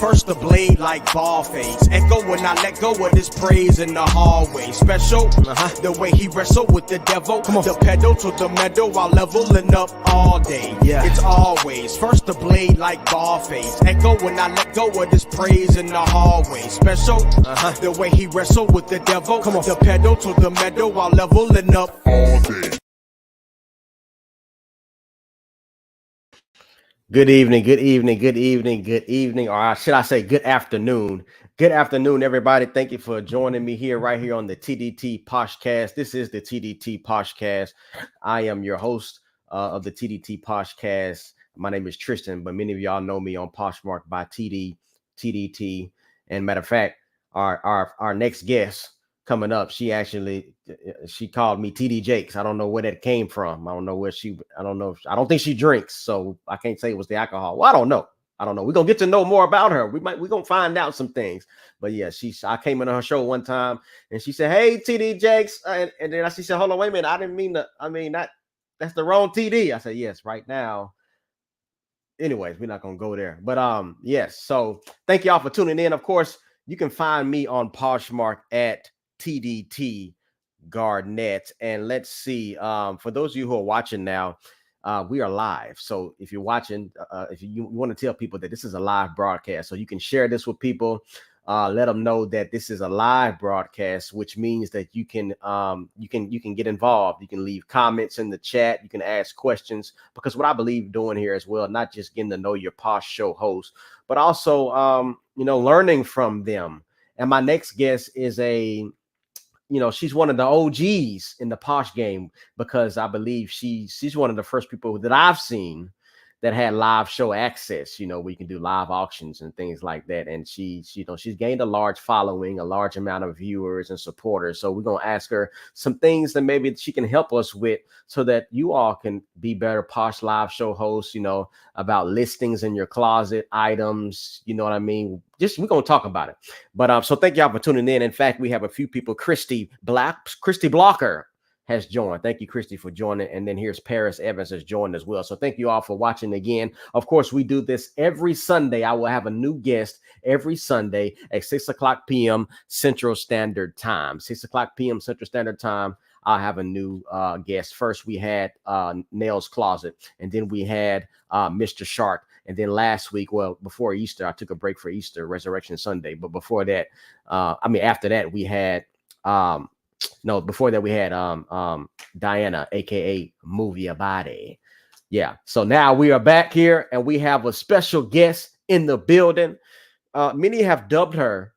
First the blade like ball fades. Echo when I let go of this praise in the hallway. Special, the way he wrestled with the devil. The pedal to the meadow while leveling up all day. It's always first the blade like ball fades. Echo when I let go of this praise in the hallway. Special, the way he wrestled with the devil. The pedal to the meadow while leveling up all day. Good evening, good evening, good evening, good evening, or should I say good afternoon? Good afternoon, everybody. Thank you for joining me here, right here on the TDT Poshcast. This is the TDT Poshcast. I am your host of the TDT Poshcast. My name is Tristan, but many of y'all know me on Poshmark by TDT. And matter of fact, our next guest coming up, she called me TD Jakes. I don't know where that came from. I don't think she drinks, so I can't say it was the alcohol. Well, I don't know. We're gonna get to know more about her. We're gonna find out some things. But yeah, I came into her show one time and she said, "Hey, TD Jakes," and then she said, "Hold on, wait a minute. I didn't mean to. That's the wrong TD." I said, "Yes, right now." Anyways, we're not gonna go there. But yes. So thank y'all for tuning in. Of course, you can find me on Poshmark at TDT Garnett. And let's see, for those of you who are watching now, we are live. So if you're watching, if you want to tell people that this is a live broadcast, so you can share this with people, let them know that this is a live broadcast, which means that you can get involved. You can leave comments in the chat. You can ask questions, because what I believe doing here as well, not just getting to know your Posh show host, but also learning from them. And my next guest is she's one of the OGs in the Posh game, because I believe she's one of the first people that I've seen that had live show access, where you can do live auctions and things like that. And she's gained a large following, a large amount of viewers and supporters. So we're going to ask her some things that maybe she can help us with, so that you all can be better Posh live show hosts, about listings in your closet, items, you know what I mean? We're going to talk about it. But so thank y'all for tuning in. In fact, we have a few people. Christy Blocker has joined. Thank you, Christy, for joining. And then here's Paris Evans has joined as well. So thank you all for watching again. Of course, we do this every Sunday. I will have a new guest every Sunday at 6 o'clock p.m. Central Standard Time. 6 o'clock p.m. Central Standard Time. I'll have a new guest. First, we had Nail's Closet, and then we had Mr. Shark. And then last week, well, before Easter, I took a break for Easter, Resurrection Sunday. But before that, after that, we had before that we had Diana, aka Move Your Body. Yeah. So now we are back here and we have a special guest in the building. Many have dubbed her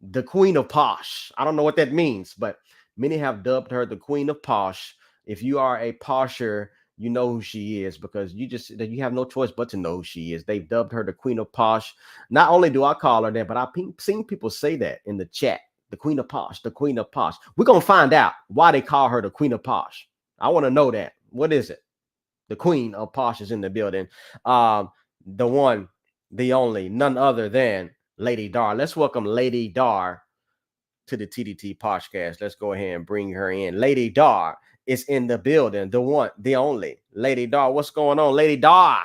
the Queen of Posh. I don't know what that means, but many have dubbed her the Queen of Posh. If you are a posher, you know who she is, because you have no choice but to know who she is. They've dubbed her the Queen of Posh. Not only do I call her that, but I've seen people say that in the chat. The Queen of Posh, the Queen of Posh. We're going to find out why they call her the Queen of Posh. I want to know that. What is it? The Queen of Posh is in the building. The one, the only, none other than Lady Dar. Let's welcome Lady Dar to the TDT Poshcast. Let's go ahead and bring her in. Lady Dar is in the building. The one, the only. Lady Dar, what's going on? Lady Dar.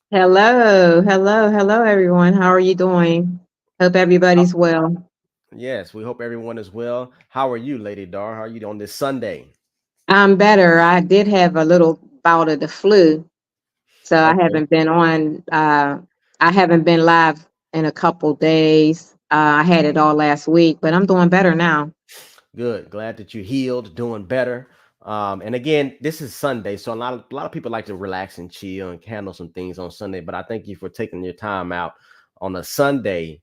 Hello, everyone. How are you doing? Hope everybody's well. Yes, we hope everyone is well. How are you, Lady Dar? How are you on this Sunday? I'm better. I did have a little bout of the flu, so I Okay. haven't been on. I haven't been live in a couple days. I had it all last week, but I'm doing better now. Good. Glad that you healed, doing better. And again, this is Sunday, so a lot of people like to relax and chill and handle some things on Sunday. But I thank you for taking your time out on a Sunday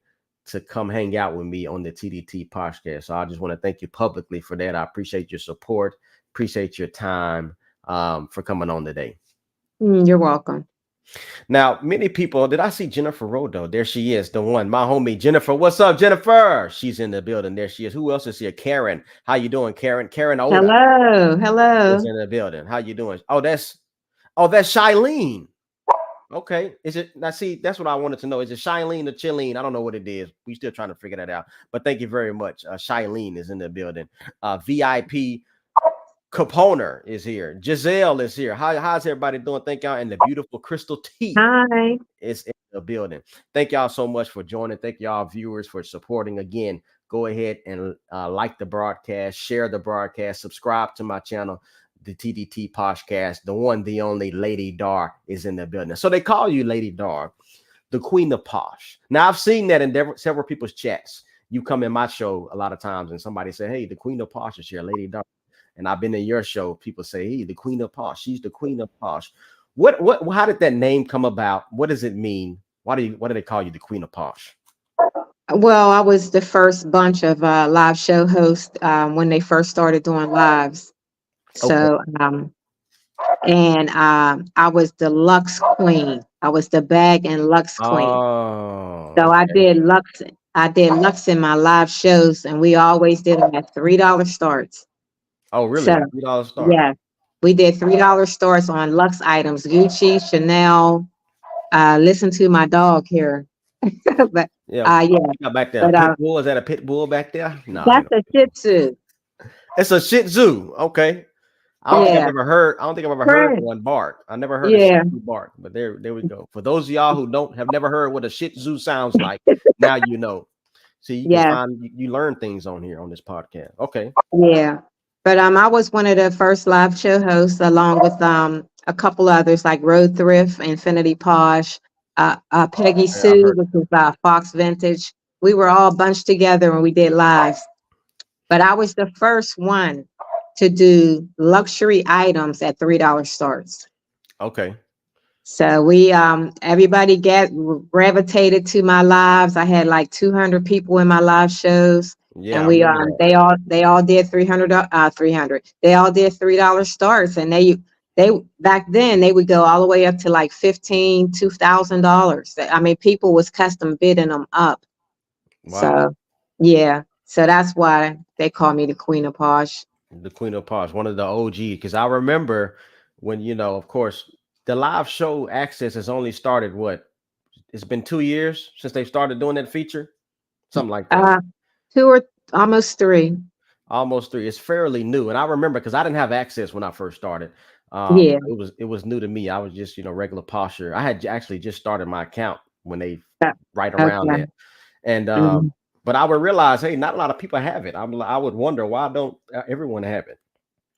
to come hang out with me on the TDT podcast. So I just want to thank you publicly for that. I appreciate your support, appreciate your time for coming on today. You're welcome. Now, many people, did I see Jennifer Rodo? There she is, the one, my homie Jennifer. What's up, Jennifer? She's in the building. There she is. Who else is here? Karen. How you doing, Karen? Karen Oda. Hello. Is in the building. How you doing? Oh, that's Shilene. Okay. Is it now? See, that's what I wanted to know. Is it Shilene or Chilene? I don't know what it is. We still trying to figure that out. But thank you very much. Shilene is in the building. VIP Caponer is here. Giselle is here. How's everybody doing? Thank y'all. And the beautiful Crystal T Hi. is in the building. Thank y'all so much for joining. Thank y'all viewers for supporting. Again, go ahead and like the broadcast, share the broadcast, subscribe to my channel, the TDT Poshcast. The one, the only Lady Dar is in the building. So they call you Lady Dar, the Queen of Posh. Now I've seen that in several people's chats. You come in my show a lot of times and somebody say, hey, the Queen of Posh is here, Lady Dar. And I've been in your show. People say, hey, the Queen of Posh. She's the Queen of Posh. How did that name come about? What does it mean? What do they call you the Queen of Posh? Well, I was the first bunch of live show hosts when they first started doing lives. Okay. So, and I was the Lux Queen. I was the bag and Lux Queen. Oh, So okay. I did Lux in my live shows, and we always did them at $3 starts. Oh, really? So $3 start. yeah, we did $3 starts on Lux items, Gucci, Chanel. Listen to my dog here, but Yeah. yeah, What you got back there? A but pit bull? Is that a pit bull back there? No, that's a Shih Tzu. it's a Shih Tzu. Okay. I don't think I've Yeah, ever heard. I don't think I've ever heard friend. one bark. I never heard a Shih Yeah, Tzu bark. But there we go. For those of y'all who don't have never heard what a Shih Tzu sounds like, now you know. See, you can yeah, find you learn things on here on this podcast. Okay. yeah. But I was one of the first live show hosts, along with a couple others like Road Thrift, Infinity Posh, Peggy Okay, I Sue, heard. which was Fox Vintage. We were all bunched together when we did lives. But I was the first one to do luxury items at $3 starts. Okay. So we everybody gravitated to my lives. I had like 200 people in my live shows, Yeah, and I we remember that. they all did 300. They all did $3 starts, and they back then they would go all the way up to like 15, $2,000. I mean, people was custom bidding them up. Wow. So yeah, so that's why they call me the Queen of Posh. The Queen of Posh, one of the OG. Because I remember when, of course, the live show access has only started what? It's been 2 years since they started doing that feature, something like that. Uh, two or almost three. Almost three. It's fairly new, and I remember because I didn't have access when I first started. Yeah. It was new to me. I was just regular posher. I had actually just started my account when they right around Okay. that, and Mhm. but I would realize, hey, not a lot of people have it. I would wonder why don't everyone have it?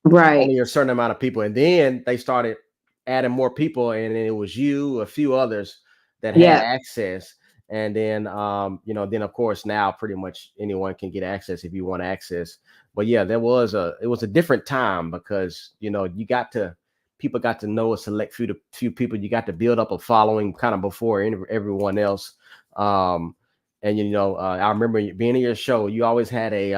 Right. Only a certain amount of people, and then they started adding more people, and then it was you, a few others that had Yeah. access, and then then of course now pretty much anyone can get access if you want access. But yeah, it was a different time because you got to people got to know a select few people. You got to build up a following kind of before everyone else. Um, and I remember being in your show. You always had a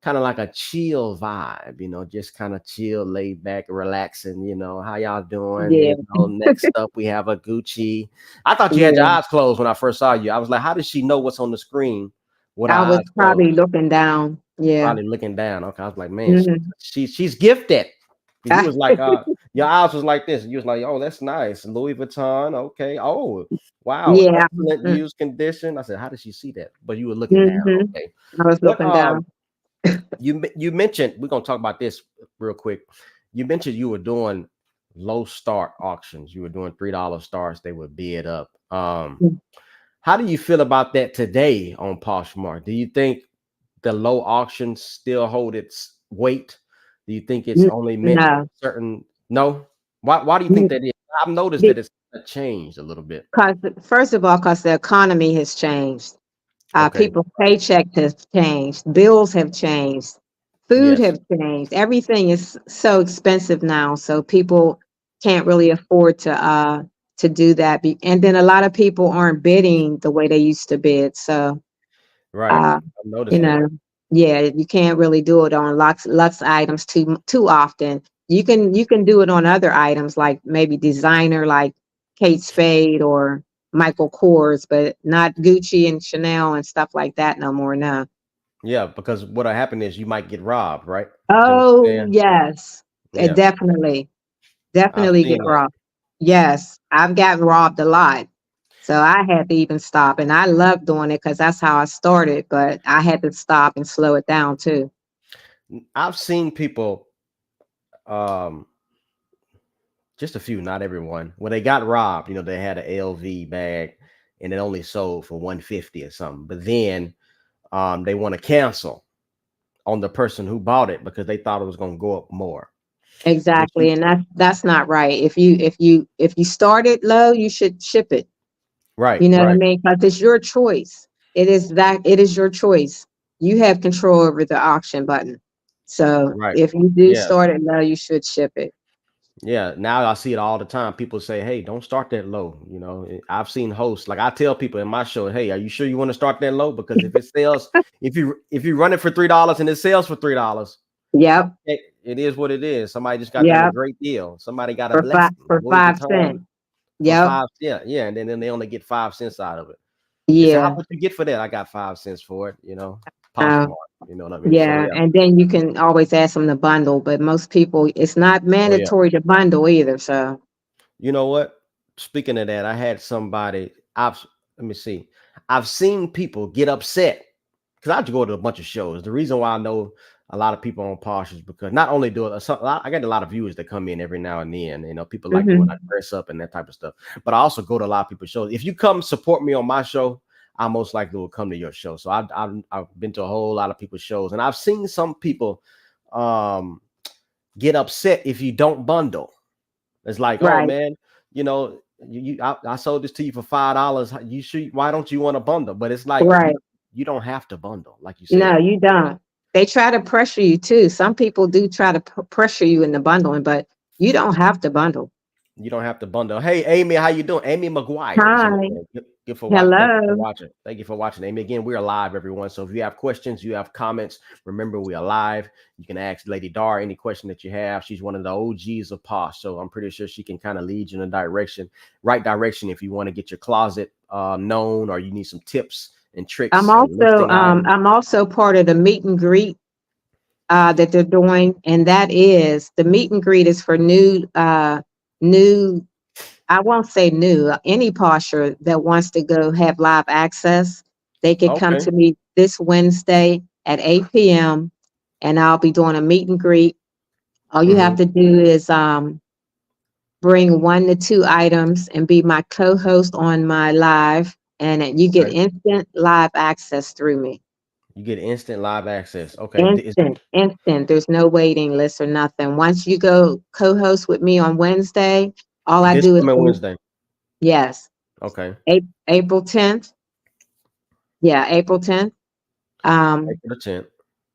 kind of like a chill vibe, just kind of chill, laid back, relaxing. How y'all doing? Yeah. Next up we have a Gucci. I thought you had your Yeah. eyes closed when I first saw you. I was like, how does she know what's on the screen with her I was eyes closed? probably looking down. Yeah. Probably looking down. Okay, I was like, man, Mhm. she's gifted. You Ah, was like, your eyes was like this, and you was like, oh, that's nice, Louis Vuitton. Okay, oh, wow, yeah. excellent used condition. I said, how did she see that? But you were looking down. Mm-hmm. Okay, I was what looking down. you mentioned we're gonna talk about this real quick. You mentioned you were doing low start auctions. You were doing $3 starts. They would bid up. Mm. How do you feel about that today on Poshmark? Do you think the low auctions still hold its weight? Do you think it's only meant for No. certain? No. Why do you think that is? I've noticed that it's changed a little bit. Because first of all, because the economy has changed. Okay. People's paycheck has changed. Bills have changed. Food Yes. have changed. Everything is so expensive now, so people can't really afford to do that. And then a lot of people aren't bidding the way they used to bid. So Right. uh, I've you noticed that. know, yeah, you can't really do it on Lux items too often. You can do it on other items like maybe designer like Kate Spade or Michael Kors, but not Gucci and Chanel and stuff like that no more. No. Yeah, because what'll happen is you might get robbed, right? Is that what you're Oh saying? yes, Yeah, definitely, I've definitely get seen that. robbed. Yes, I've gotten robbed a lot. So I had to even stop, and I love doing it because that's how I started. But I had to stop and slow it down too. I've seen people um Just a few, not everyone. When they got robbed, they had an LV bag and it only sold for 150 or something. But then they want to cancel on the person who bought it because they thought it was going to go up more. Which Exactly. you And that's not right. If you start it low, you should ship it. right, You know what I right, mean? Because it's your choice. It is your choice. You have control over the auction button. So right. if you do Yeah. start it low, you should ship it. Yeah, now I see it all the time. People say, "Hey, don't start that low." I've seen hosts like I tell people in my show, "Hey, are you sure you want to start that low? Because if it sells, if you run it for $3 and it sells for $3, Yep. it is what it is. Somebody just got them a Yep. great deal. Somebody got a For five blessing, for Louis 5 cents. Vuitton for Yep. 5 cents. Yeah, and then they only get 5 cents out of it. They say, "How Yeah. much you get for that?" I got 5 cents for it. Uh, Poshmark. You know what I mean? So yeah. yeah. And then you can always ask them to bundle, but most people, it's not Oh yeah. mandatory to bundle either. So You know what? Speaking of that, I had somebody. Let me see. I've seen people get upset because I go to a bunch of shows. The reason why I know a lot of people on Posh is because not only do it, I get a lot of viewers that come in every now and then. People like me when I mhm. dress up and that type of stuff. But I also go to a lot of people's shows. If you come support me on my show, I most likely will come to your show. So I've been to a whole lot of people's shows, and I've seen some people um, get upset if you don't bundle. It's like, oh Right. man, I sold this to you for $5. You should. Why don't you want to bundle? But it's like Right. you don't have to bundle, like you No, said. you don't. They try to pressure you too. Some people do try to pressure you into bundling, but you don't have to bundle. You don't have to bundle. Hey, Amy, how you doing? Amy McGuire is in Hi. there. Good for watching. Thank you for Hello. watching. Thank you for watching, Amy. Again, we're live, everyone. So if you have questions, you have comments, remember we are live. You can ask Lady Dar any question that you have. She's one of the OGs of Posh, so I'm pretty sure she can kind of lead you in the right direction if you want to get your closet known or you need some tips and tricks on listing items. I'm also part of the meet and greet that they're doing, and that is the meet and greet is for new. I won't say new. Any posher that wants to go have live access, they can come Okay. to me this Wednesday at 8 p.m. and I'll be doing a meet and greet. All you have Hmm. to do is bring 1 to 2 items and be my co-host on my live, and you get Okay. instant live access through me. You get instant live access. Okay. Instant. There's no waiting list or nothing. Once you go co-host with me on Wednesday, all I This do is coming Wednesday. yes, Okay. April 10th. Yeah, April 10th. Um, April the 10th.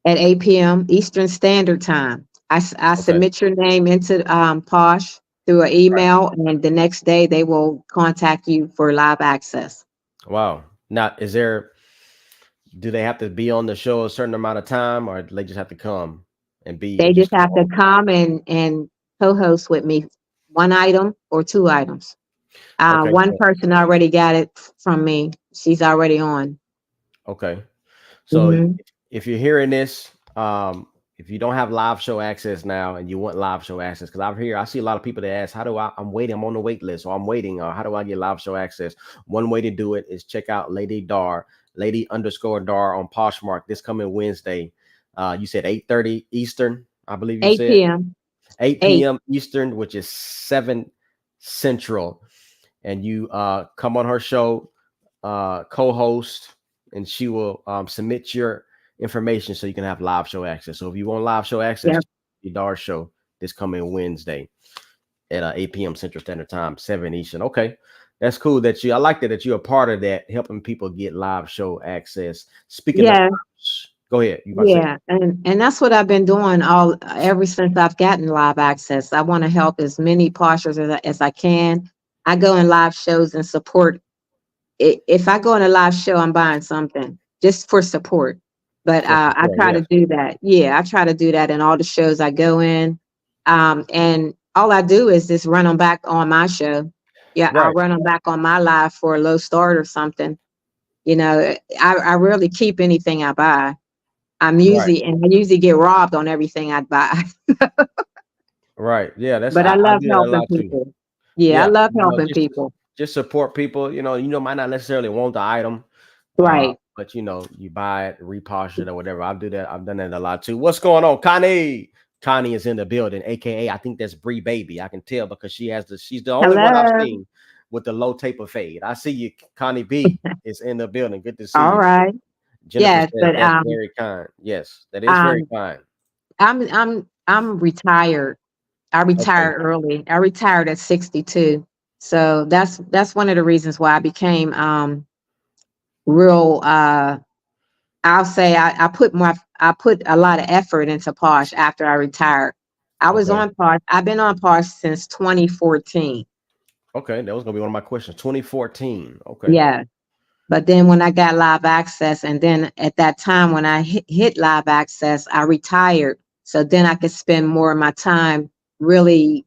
at 8 p.m. Eastern Standard Time. I Okay. submit your name into Posh through an Right. email, and the next day they will contact you for live access. Wow. Now, do they have to be on the show a certain amount of time or do they just have to come and be They and just just come have to on? come and co-host with me, 1 item or 2 items. Okay. One person already got it from me. She's already on. Okay. So Hmm. if you're hearing this, if you don't have live show access now and you want live show access, because I see a lot of people that ask, how do I'm waiting, I'm on the wait list, or I'm waiting, or how do I get live show access? One way to do it is check out Lady_Dar on Poshmark this coming Wednesday. You said 8:30 Eastern, I believe you 8 said p.m. 8 8. p.m. Eastern, which is 7 Central. And you come on her show, co-host, and she will submit your information so you can have live show access. So if you want live show access, Yep. check the Dar show this coming Wednesday at 8 p.m. Central Standard Time, 7 Eastern. Okay. That's cool I like that you're a part of that, helping people get live show access. Speaking of, Yeah. go ahead. You about to say? Yeah, and that's what I've been doing all ever since I've gotten live access. I want to help as many poshers as I can. I go in live shows and support. If I go in a live show, I'm buying something just for support. But For I support, try to yes. do that. Yeah, I try to do that in all the shows I go in. And all I do is just run them back on my show. Yeah, I'll Right, run them back on my live for a low start or something. I rarely keep anything I buy. right, I usually get robbed on everything I buy. right. Yeah, But I I love do that a helping lot too. people. Yeah, I Yeah, love helping people. just support people. Might not necessarily want the item, Right. but you buy it, repost it, or whatever. I do that. I've done that a lot too. What's going on, Connie? Connie is in the building, aka I think that's Bree Baby. I can tell because she's the only one I've Hello. seen with the low taper fade. I see you, Connie B is in the building. Good to see All you. right. Jennifer Yes, says but that's very kind. Yes, that is very kind. I'm retired. I Okay. retired early. I retired at 62. So that's one of the reasons why I became real I'll say I put a lot of effort into Posh after I retired. I was Okay. on Posh. I've been on Posh since 2014. Okay. That was gonna be one of my questions. 2014. Okay. Yeah. But then when I got live access, and then at that time when I hit live access, I retired. So then I could spend more of my time really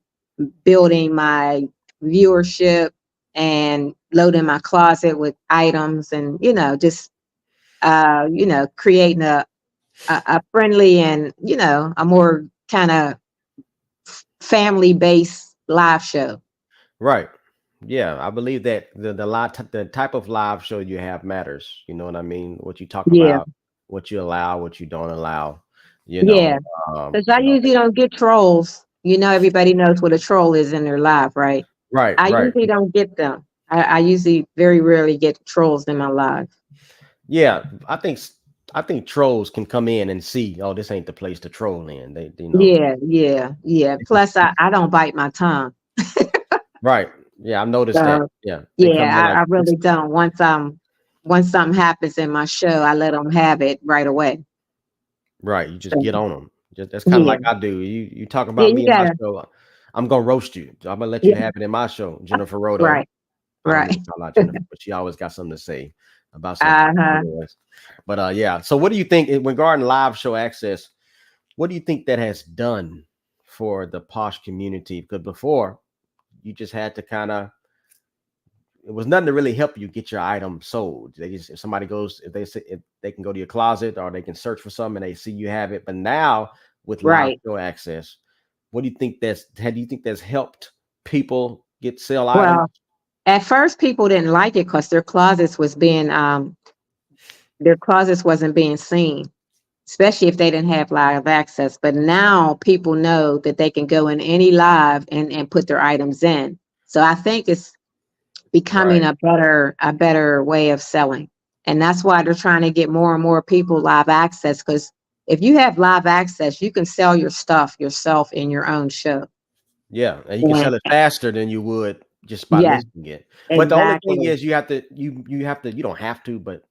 building my viewership and loading my closet with items and, just, creating a friendly and, a more kind of family based live show. Right. Yeah, I believe that the type of live show you have matters. You know what I mean? What you talk Yeah. about, what you allow, what you don't allow. You Yeah. know, Because I usually don't get trolls. Everybody knows what a troll is in their live, right? right, I right. usually don't get them. I usually very rarely get trolls in my live. Yeah, I think trolls can come in and see, oh, this ain't the place to troll in. Yeah, yeah, yeah. Plus, I don't bite my tongue. Right. Yeah, I've noticed that. So Yeah, they come in yeah, like I this. really don't. Once something happens in my show, I let them have it right away. Right, you just So get on them. Just that's kind of yeah, like I do. You talk yeah, about you me in my gotta. show, I'm gonna roast you. I'm gonna let you Yeah, have it in my show, Jennifer Roto. right, I don't right. mean to call out Jennifer, but she always got something to say about something. Uh-huh. Anyways. But yeah. So what do you think regarding live show access? What do you think that has done for the Posh community? Because before you just had to kind of it was nothing to really help you get your item sold. They just if somebody goes if they can go to your closet or they can search for something and they see you have it. But now with live Right. show access, what do you think how do you think that's helped people get sell items? Well, at first people didn't like it because their closets wasn't being seen, especially if they didn't have live access. But now people know that they can go in any live and put their items in. So I think it's becoming Right. a better way of selling. And that's why they're trying to get more and more people live access, because if you have live access, you can sell your stuff yourself in your own show. Yeah, and you can And sell it faster than you would just by yeah, listing it. But the only thing exactly. is you don't have to, but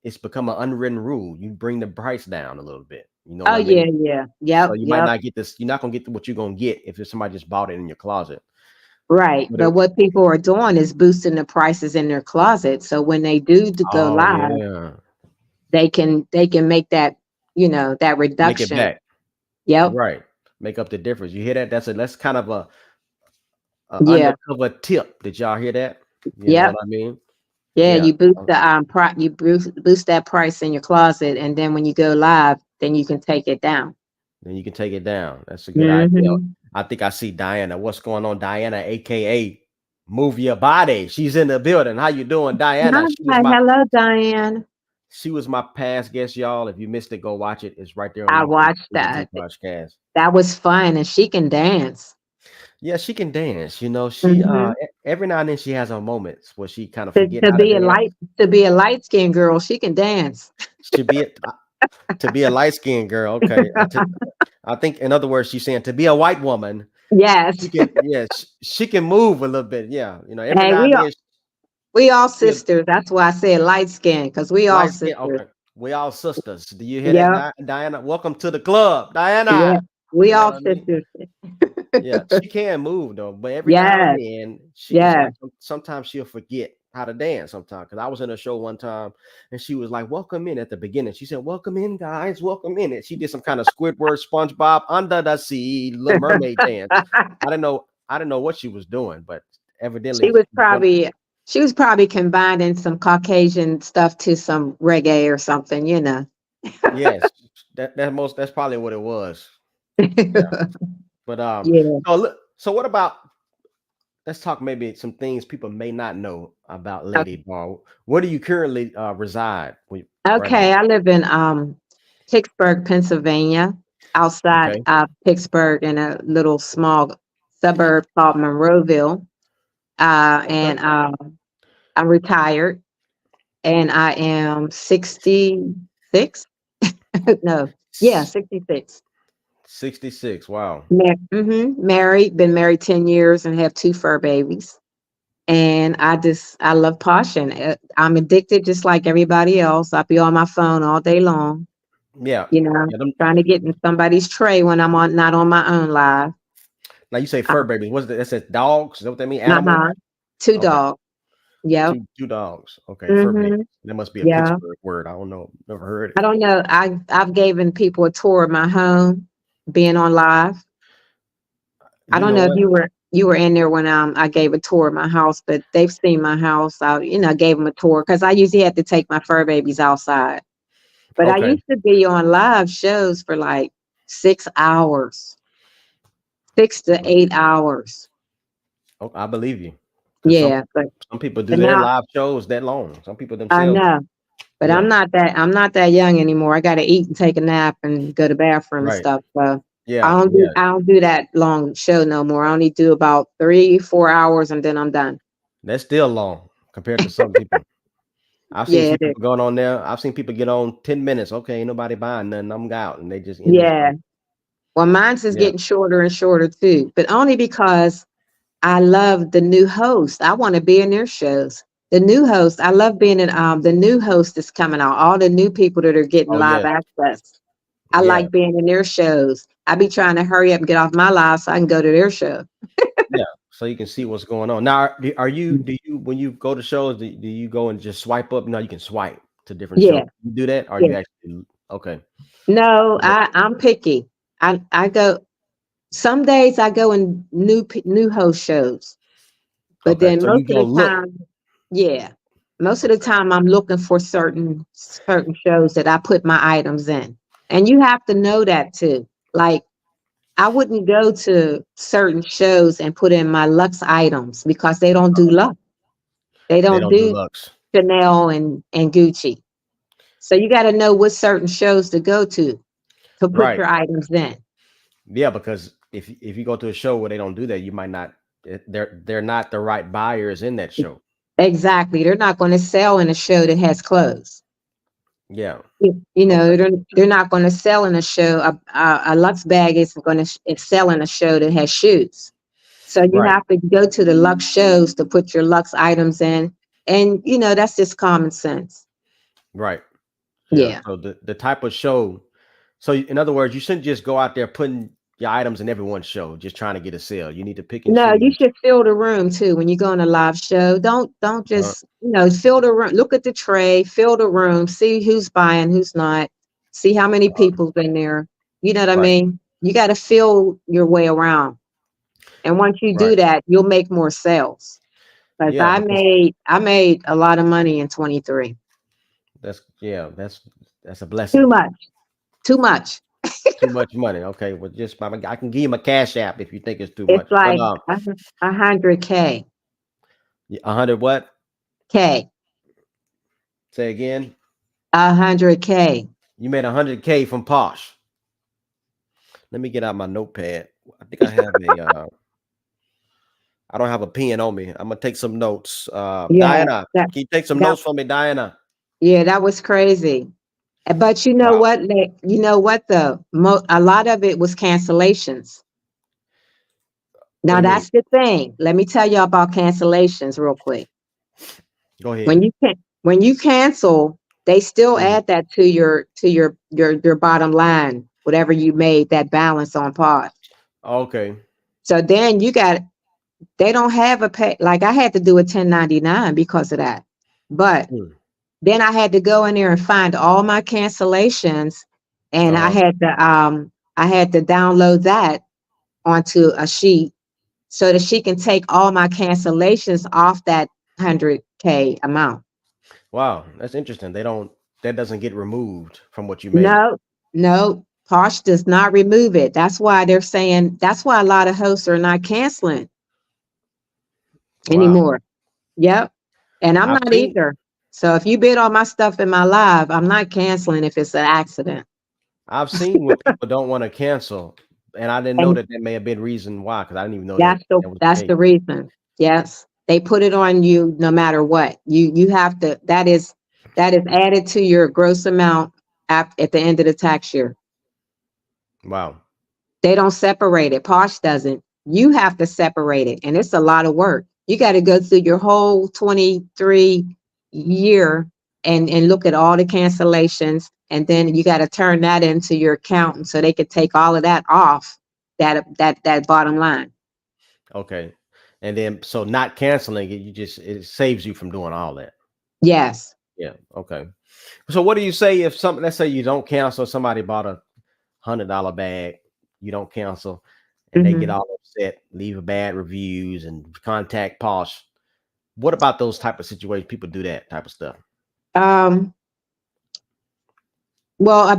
it's become an unwritten rule. You bring the price down a little bit. You know what Oh I yeah, mean? yeah. So Yep, you might yep. not get this. You're not gonna get what you're gonna get if somebody just bought it in your closet. Right. But But what people are doing is boosting the prices in their closet. So when they do go oh live, yeah, they can make that make it reduction. back. Yep. Right, make up the difference. You hear that? That's kind of a Yeah. undercover tip. Did y'all hear that? You know Yep. what I mean? Yeah. Yeah. You boost that price in your closet, and then when you go live, then you can take it down. Then you can take it down. That's a good idea. Hmm. I think I see Diana. What's going on, Diana, aka Move Your Body? She's in the building. How you doing, Diana? Hi, hello, Diane. She was my past guest, y'all. If you missed it, go watch it. It's right there on I the watched TDT that. podcast. That was fun, and she can dance. Yeah, she can dance. She Hmm. every now and then she has her moments where she kind of To, forget to how to be a dance. light skinned girl, she can dance. She be it to be a light skinned girl. Okay, I think in other words, she's saying to be a white woman. She Yes. can, yeah, she can move a little bit. Yeah, every Hey, now and then we all she'll sisters. That's why I said light skin, because we all light skin. sisters. Okay, we all sisters. Do you hear that, Yep. Diana? Welcome to the club, Yeah. Diana. We You know all what I mean? sisters. Yeah, she can move though, but every now and Yes. then she just Yes. like sometimes she'll forget how to dance. Sometimes because I was in a show one time and she was like, "Welcome in" at the beginning. She said, "Welcome in, guys. Welcome in." And she did some kind of Squidward, SpongeBob, under the sea, Little Mermaid dance. I didn't know what she was doing, but she evidently, was probably she was probably combining some Caucasian stuff to some reggae or something. yes, that's probably what it was. Yeah, but Yeah. so what about? Let's talk maybe some things people may not know about Lady Okay. Ball. Where do you currently reside right now? Okay. I live in Pittsburgh, Pennsylvania. outside Okay. Pittsburgh in a little small suburb called Monroeville. Okay. And I'm retired and I am 66. No, yeah, 66. 66. Wow. Married, been married 10 years and have two fur babies. And I love Posh and I'm addicted just like everybody else. I'll be on my phone all day long, Yeah. you know, Yeah. Them, trying to get in somebody's tray when I'm on not on my own live. now you say Uh, fur babies. What's that? That says dogs. Is that what they mean? Animals? uh-huh. Two Okay. dogs. Yep. Two dogs. Okay. Fur babies. Hmm. That must be a Yeah. Pittsburgh word. I don't know. Never heard I it. don't know. I've given people a tour of my home being on live. I You don't know know if what? you were in there when I gave a tour of my house, but they've seen my house. I gave them a tour because I usually had to take my fur babies outside. But I Okay. used to be on live shows for like 6 hours, 6 to 8 hours. Oh, I believe you. Because Yeah, some people do but their now live shows that long. Some people I themselves. know. But Yeah. I'm not that young anymore. I gotta eat and take a nap and go to the bathroom and Right. stuff. So Yeah. Yeah. I don't do that long show no more. I only do about 3, 4 hours and then I'm done. That's still long compared to some people. I've seen Yeah, some it is. people going on there. I've seen people get on 10 minutes. Okay, ain't nobody buying nothing. I'm out. And they just end the Yeah. show. Well, mine's is Yeah. getting shorter and shorter too, but only because I love the new host. I want to be in their shows. The new host, I love being in the new host is coming out. All the new people that are getting Oh, live yes. access. I Yeah. like being in their shows. I be trying to hurry up and get off my live so I can go to their show. Yeah. So you can see what's going on. Now, do you, when you go to shows, do you go and just swipe up? No, you can swipe to different shows. Yeah, You do that? Or yeah. you actually, okay. No, Yeah. I'm picky. I go some days I go in new host shows, but Okay. then So most you of go the look. time, yeah, most of the Okay. time I'm looking for certain shows that I put my items in, and you have to know that too. Like I wouldn't go to certain shows and put in my Lux items because they don't do Lux. They They don't don't do do Lux. Chanel and Gucci. So you got to know what certain shows to go to put Right. your items in. Yeah, because if you go to a show where they don't do that, you might not. They're not the right buyers in that show. Exactly. They're not going to sell in a show that has clothes. Yeah. You know, Okay. they're not going to sell in a show. A Lux bag isn't going to sell in a show that has shoes. So you Right. have to go to the Lux shows to put your Lux items in. And, that's just common sense. Right. Yeah. Yeah. So the type of show. So in other words, you shouldn't just go out there putting your items in everyone's show, just trying to get a sale. You need to pick and No, you choose. should fill the room too when you go on a live show. Don't Uh, just, fill the room. Look at the tray, fill the room, see who's buying, who's not, see how many uh, people's in there. You know what I right. mean? You got to feel your way around. And once you do Right. that, you'll make more sales. Because Yeah. Because I made a lot of money in 23. that's a Too blessing. much. Too much. Too much money. Okay. Well, just I can give you my cash app if you think it's too It's much. But like 100K. 100 what? K. Say again. 100K. You made 100K from Posh. Let me get out my notepad. I think I have a. I don't have a pen on me. I'm gonna take some notes. Yeah. Diana, That can you take some that notes for me, Diana? yeah, that was crazy. But you know Wow. what? You know what though? A lot of it was cancellations. What do Now you mean? that's the thing. Let me tell you about cancellations real quick. Go ahead. When you cancel, they still Mhm. add that to your bottom line, whatever you made that balance on pod. Okay. So then they don't have a pay. Like I had to do a 1099 because of that. But Mm. then I had to go in there and find all my cancellations, and Uh-huh. I had to download that onto a sheet so that she can take all my cancellations off that 100K amount. Wow, that's interesting. That doesn't get removed from what you made. No, no, Posh does not remove it. That's why a lot of hosts are not canceling Wow. anymore. Yep. And I'm I've not seen either. So if you bid on my stuff in my live, I'm not canceling if it's an accident. I've seen where people don't want to cancel, and I didn't know And that that may have been reason why, because I didn't even know that that was the that's case. the reason. Yes. They put it on you no matter what. You have to, that is added to your gross amount at the end of the tax year. Wow. They don't separate it. Posh doesn't. You have to separate it. And it's a lot of work. You got to go through your whole 23 year and look at all the cancellations. And then you got to turn that into your accountant so they could take all of that off that bottom line. Okay. And then so not canceling it, you just it saves you from doing all that. Yes. Yeah. Okay. So what do you say if some let's say you don't cancel, somebody bought $100 bag, you don't cancel, and they get Hmm. all upset, leave a bad reviews and contact Posh. What about those type of situations? People do that type of stuff. Um, well, a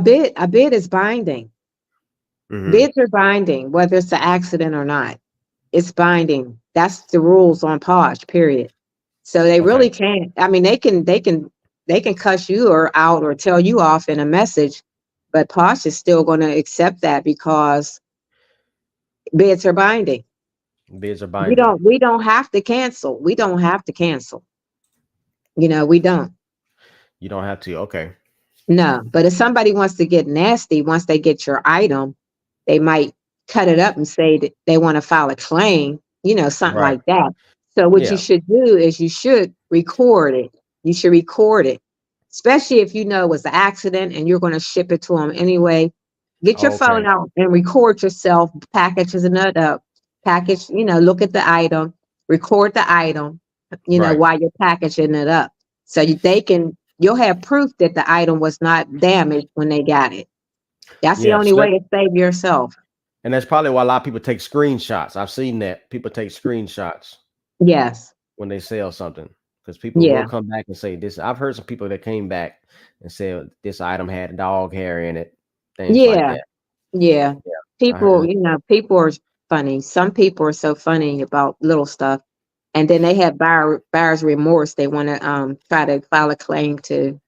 bid is binding. Hmm. Bids are binding, whether it's an accident or not. It's binding. That's the rules on Posh, period. So they Okay. really can't. I mean, they can cuss you or out or tell you off in a message, but Posh is still going to accept that because bids are binding. Bids are We binding. don't we don't have to cancel. We don't have to cancel. We don't. You don't have to. Okay. No. But if somebody wants to get nasty, once they get your item, they might cut it up and say that they want to file a claim, something Right. like that. So what you Yeah. should do is you should record it. You should record it, especially if you know it was an accident and you're going to ship it to them anyway. Get your phone Okay. out and record yourself, packages and up, package, look at the item, record the item, Right. while you're packaging it up. So you'll have proof that the item was not damaged when they got it. That's the Yeah. only So way that to save yourself. and that's probably why a lot of people take screenshots. I've seen that people take screenshots Yes. when they sell something because people will Yeah. come back and say this. I've heard some people that came back and said this item had dog hair in it, things like Yeah. that. Yeah. Yeah, I heard People, that. people are funny. Some people are so funny about little stuff. And then they have buyer's remorse. They want to try to file a claim to.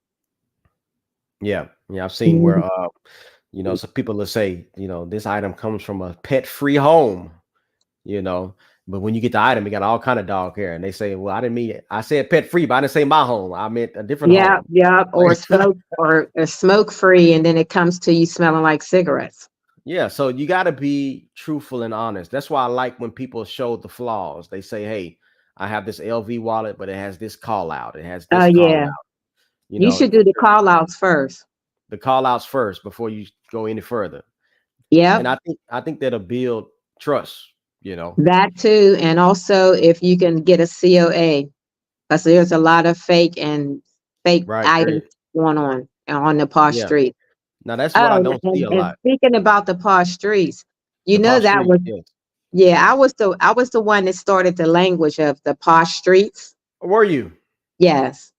Yeah, yeah, I've seen where Mhm. some people will say, this item comes from a pet-free home, you know, but when you get the item, it got all kind of dog hair, and they say, well, I didn't mean it. I said pet-free, but I didn't say my home. I meant a different Yeah, home. yeah, Like, or smoke free, and then it comes to you smelling like cigarettes. yeah, so you got to be truthful and honest. That's why I like when people show the flaws. They say, hey, I have this LV wallet, but it has this call out. It has Oh this call yeah, out. You you know, should do the call outs first. the call outs first before you go any further. And Yep, I think that'll build trust, you know. that too, and also if you can get a COA, because there's a lot of fake Right. items going on the posh Yeah. street. Now that's what I Oh, don't see a and lot. speaking about the posh streets, The posh that streets, was, yes. yeah, I was the one that started the language of the posh streets. Were you? Yes.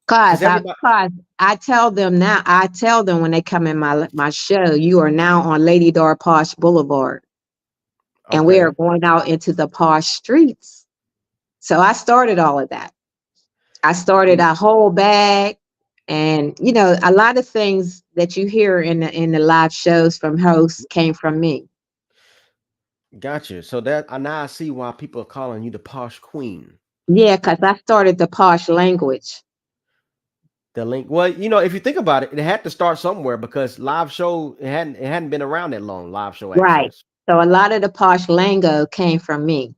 Because everybody Cause I tell them when they come in my show, you are now on Lady Dar Posh Boulevard, and we are okay. going out into the posh streets. So I started all of that. I started Mm, a whole bag, and a lot of things that you hear in the live shows from hosts came from me. gotcha. So that now I see why people are calling you the posh queen. Yeah, cause I started the posh language. The link. Well, if you think about it, it had to start somewhere because live show it hadn't been around that long. Live show Right. access. So a lot of the posh lingo came from me.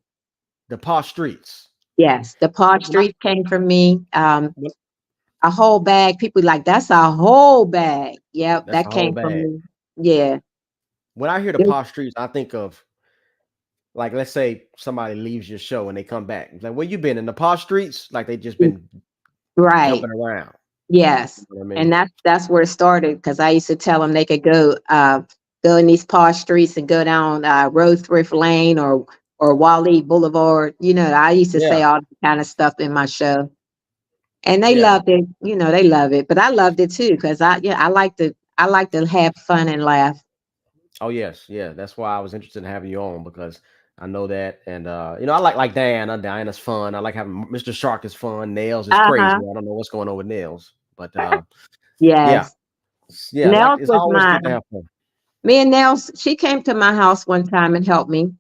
The posh streets. Yes, the posh When I streets came from me. when, A whole bag. People like, that's a whole bag. Yep, that's that a whole came from bag. me. Yeah. When I hear the It- posh streets, I think of like let's say somebody leaves your show and they come back. It's like, where you been in the posh streets? Like they just been Right. jumping around. You Yes. know what I And mean? that's where it started because I used to tell them they could go in these posh streets and go down Rose Thrift Lane or Wally Boulevard. I used to say Yeah, all that kind of stuff in my show. And they yeah. loved it. They love it. But I loved it too because I like to have fun and laugh. Oh yes, yeah. That's why I was interested in having you on because I know that, and I like Diana. Diana's fun. I like having Mr. Shark is fun. Nails is crazy. Uh-huh. I don't know what's going on with Nails, but yeah. Yes. Yeah, like Nels it's was always my good to have fun. me and Nels. She came to my house one time and helped me.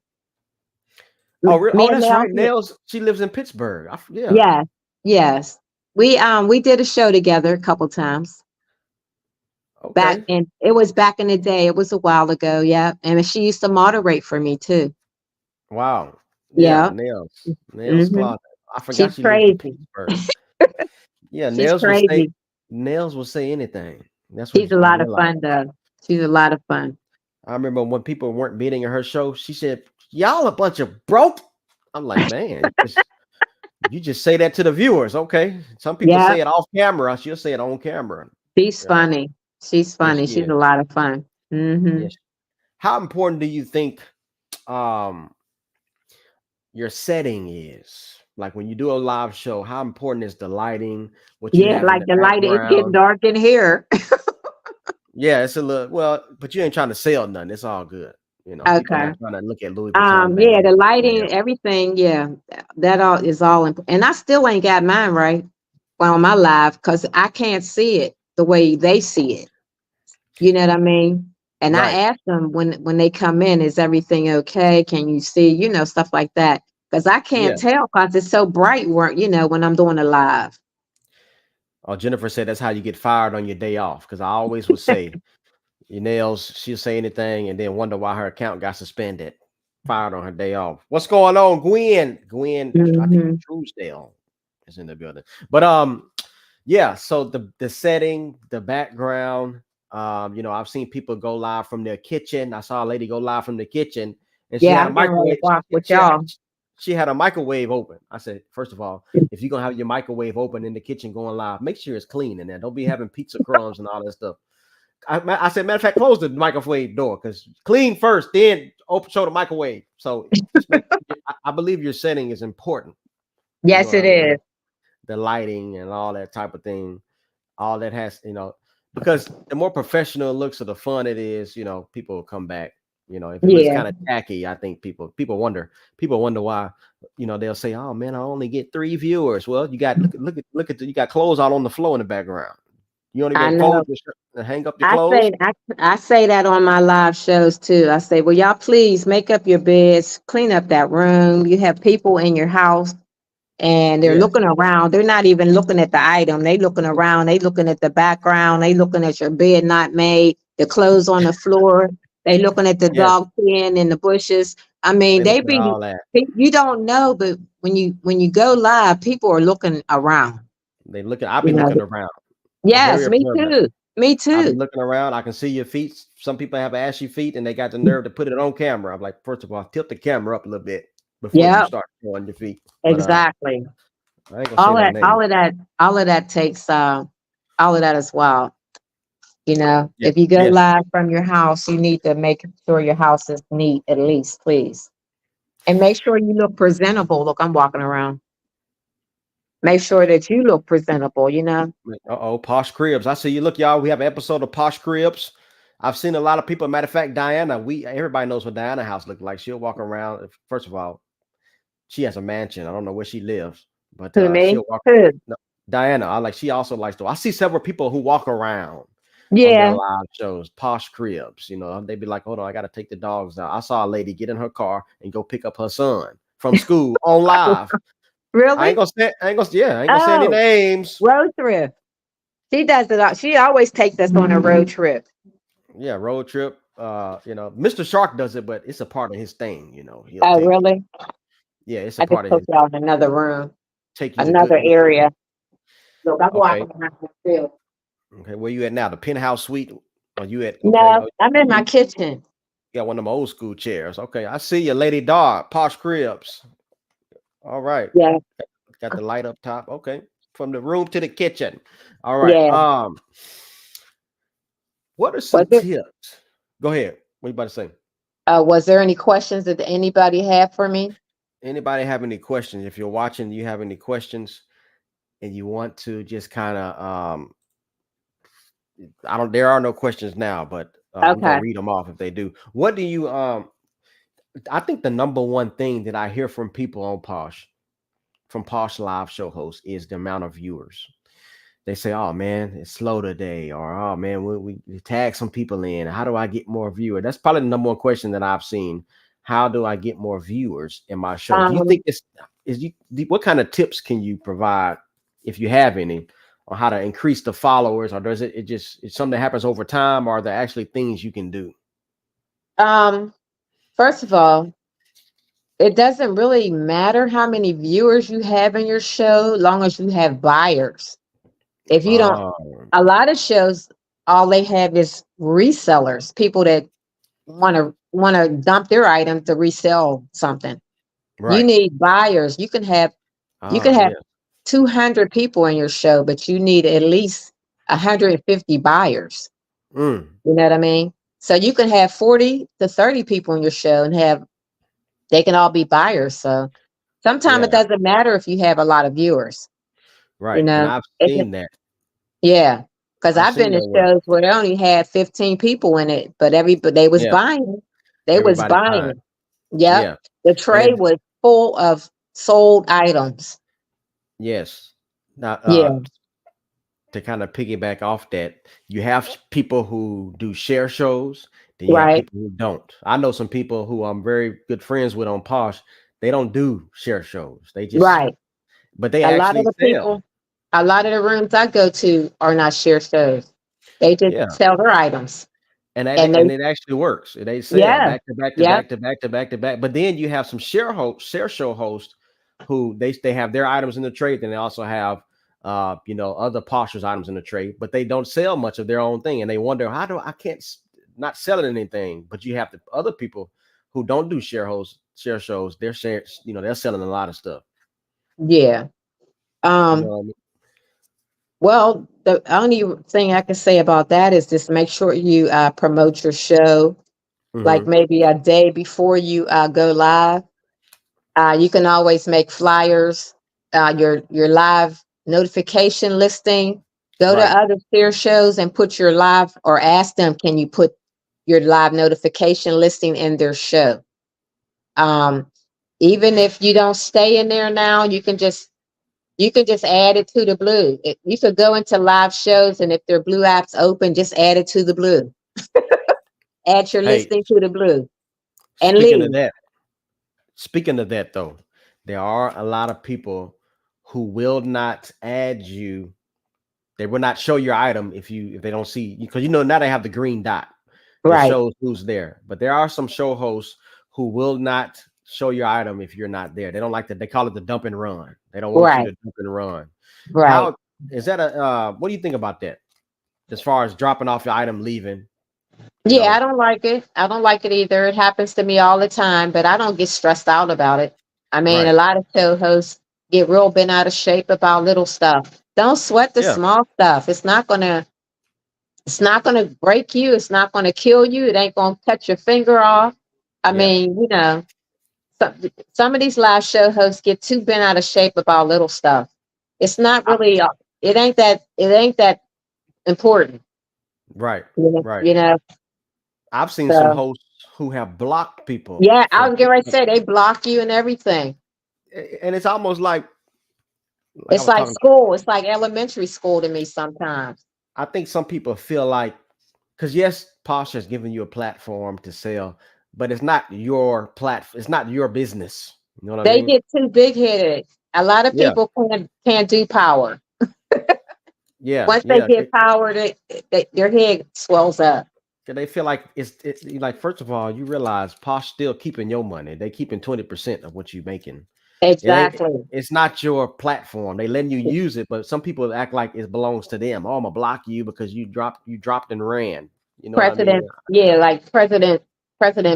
Oh, really? Me Oh, and that's Nels. right. Nails. She lives in Pittsburgh. Yeah. Yes, yes. We did a show together a couple times. Back Okay. in it was back in the day. It was a while ago, yeah. And she used to moderate for me too. Wow. Yeah. Yeah. Nails. Nails Hmm. Closet. I She's forgot she lived in crazy. Pittsburgh. Yeah. She's Nails will say. crazy. Nails will say anything. That's what She's a I lot of realized. fun though. She's a lot of fun. I remember when people weren't bidding in her show. She said, "Y'all a bunch of broke." I'm like, man, you just say that to the viewers, okay? Some people Yeah. say it off camera. She'll say it on camera. She's You know. funny. She's Yes, funny. she She's a is. lot of fun. Hmm. Yes. How important do you think um your setting is? Like when you do a live show, how important is the lighting, what you Yeah, have in like the the light, it's getting background? dark in here. Yeah, it's a little well, but you ain't trying to sell nothing. It's all good. People Okay. not trying to look at Louis Vuitton Yeah, bags the or Chanel. lighting, everything, yeah, that all is all important. And I still ain't got mine right on my live because I can't see it the way they see it. You know what I mean? And I Right. ask them when they come in, is everything okay? Can you see? Stuff like that. Because I can't Yeah. tell because it's so bright. When I'm doing a live. Oh, Jennifer said that's how you get fired on your day off. Because I always would say your nails, she'll say anything and then wonder why her account got suspended, fired on her day off. What's going on, Gwen? Gwen, I think Hmm. Truesdale is in the building. But yeah, so the setting, the background, I've seen people go live from their kitchen. I saw a lady go live from the kitchen and she Yeah, had a I'm getting ready to microwave. walk with She had y'all. she had a microwave open. I said, first of all, if you're gonna have your microwave open in the kitchen going live, make sure it's clean in there. Don't be having pizza crumbs and all that stuff. I said, matter of fact, close the microwave door because clean first, then open show the microwave. So just make. I believe your setting is important. You know Yes, what it I'm saying? is. The lighting and all that type of thing, all that has, because the more professional it looks or the fun it is, people will come back. If it looks Yeah, kind of tacky, I think people wonder why. They'll say, "Oh man, I only get 3 viewers." Well, you got look at you got clothes out on the floor in the background. You don't I even know. fold your shirt and hang up your I clothes. say I say that on my live shows too. I say, well, y'all please make up your beds, clean up that room. You have people in your house and they're Yes, looking around. They're not even looking at the item. They looking around. They looking at the background. They looking at your bed not made, the clothes on the floor. They looking at the yes, dog pen in the bushes. I mean, they look at all that. you don't know, but when you go live, people are looking around. I'll be You know. looking around. I'm very Yes, me observant. too. Me I'll be too. looking around. I can see your feet. Some people have ashy feet and they got the nerve to put it on camera. I'm like, first of all, tilt the camera up a little bit before you Yeah, start showing your feet. But exactly. I ain't gonna say no name. All of that takes all of that as well. Yeah. If you go Yes. live from your house, you need to make sure your house is neat at least, please. And make sure you look presentable. Look, I'm walking around. Make sure that you look presentable. Uh-oh, Posh Cribs. I see you. Look, y'all, we have an episode of Posh Cribs. I've seen a lot of people. Matter of fact, Diana, everybody knows what Diana house look like. She'll walk around. First of all, she has a mansion. I don't know where she lives, but Who, me? she'll walk. Who? No, Diana, she also likes to. I see several people who walk around on their Yeah. live shows, Posh Cribs. They'd be like, hold on, I got to take the dogs out. I saw a lady get in her car and go pick up her son from school on live. Really? I ain't gonna say any Oh, names. road trip. She does it. She always takes us on a road trip. Yeah, road trip. Mr. Shark does it, but it's a part of his thing. He'll Oh, take you. really? Yeah, it's a I just part of took his y'all in another room, take you to good. another area. Look, I'm Okay, walking around the field. okay. Where you at now? The penthouse suite? Or you at? Okay, No, I'm in my kitchen. you got one of them old school chairs. Okay, I see you, Lady Dog, Posh Cribs. All right, Yeah, got the light up top. Okay, from the room to the kitchen. All right. yeah. What are Was some it? tips? Go ahead. What you about to say? Was there any questions that anybody had for me? Anybody have any questions? If you're watching, you have any questions, and you want to just kind of I don't. There are no questions now, but we're gonna Okay. read them off if they do. What do you I think the number one thing that I hear from people on Posh, from Posh live show hosts, is the amount of viewers. they say, "Oh man, it's slow today," or "Oh man, we tag some people in. How do I get more viewers?" That's probably the number one question that I've seen. How do I get more viewers in my show? Do you Um, think this is you? What kind of tips can you provide, if you have any, on how to increase the followers, or does it just it's something that happens over time, or are there actually things you can do? um, First of all, it doesn't really matter how many viewers you have in your show, long as you have buyers. If you don't, Oh, a lot of shows, all they have is resellers, people that want to dump their item to resell something. You right. need buyers. You can Ah, have yeah. 200 people in your show, but you need at least 150 buyers. Mm, You know what I mean? So you can have 40 to 30 people in your show and have they can all be buyers. So sometimes it yeah. doesn't matter if you have a lot of viewers, you Right. And know. I've It seen just, that. yeah. Because I've I've seen been in that where shows where they only had 15 people in it, but they was yeah, buying. They was everybody's buying. buying. Yep. Yeah. The And tray it was full of sold items. yes. Now Yeah. to kind of piggyback off that, you have people who do share shows, then you have Right. people who don't. I know some people who I'm very good friends with on Posh. They don't do share shows. They just, Right. but they A lot of actually the sell. people, a lot of the rooms I go to are not share shows. They just Yeah, sell their items. And and they, it actually works. They sell yeah. back to back to Yep. back to back to back to back. But then you have some share show hosts who they have their items in the trade, and they also have other Poshers items in the trade, but they don't sell much of their own thing, and they wonder how do I can't not selling anything. But you have the other people who don't do share shows. They're sharing, they're selling a lot of stuff. Yeah. You know Um, what I mean? well, the only thing I can say about that is just make sure you promote your show, like Hmm. maybe a day before you go live. You can always make flyers, your live notification listing. Go to Right. other share shows and put your live, or ask them, can you put your live notification listing in their show? Um, Even if you don't stay in there now, you can just add it to the blue. You could go into live shows, and if their blue apps open, just add it to the blue. Add your Hey, listing to the blue and speaking of leave. that, speaking of that though, there are a lot of people who will not add you. They will not show your item if they don't see, because now they have the green dot that Right, shows who's there. But there are some show hosts who will not show your item if you're not there. They don't like that. They call it the dump and run. They don't want you right, to dump and run. right. How is that what do you think about that? As far as dropping off your item, leaving, you Yeah, I know? don't like it. I don't like it either. It happens to me all the time, but I don't get stressed out about it. I mean, a Right. lot of show hosts get real bent out of shape about little stuff. Don't sweat the Yeah. small stuff. It's not gonna break you. It's not gonna kill you. It ain't gonna cut your finger off. I Yeah. mean, some, some of these live show hosts get too bent out of shape about little stuff. It's not I- really. It ain't that important. right. You know. Right. You know. I've seen some So hosts who have blocked people yeah, I from was getting ready to say they block you and everything. and it's almost like I It's was like talking. school. It's like elementary school to me sometimes. I think some people feel like, because yes, Porsche has given you a platform to sell, but it's not your platform. It's not your business. You know what I They mean? get too big headed. A lot of Yeah, people can't do power. yeah, Once they yeah. get power, their head swells up. They feel like it's like first of all, you realize Posh still keeping your money. They keeping 20% of what you're making. It ain't. Exactly. It's not your platform. They letting you use it, but some people act like it belongs to them. Oh, I'm gonna block you because you dropped and ran. You know what I mean? President, yeah, like President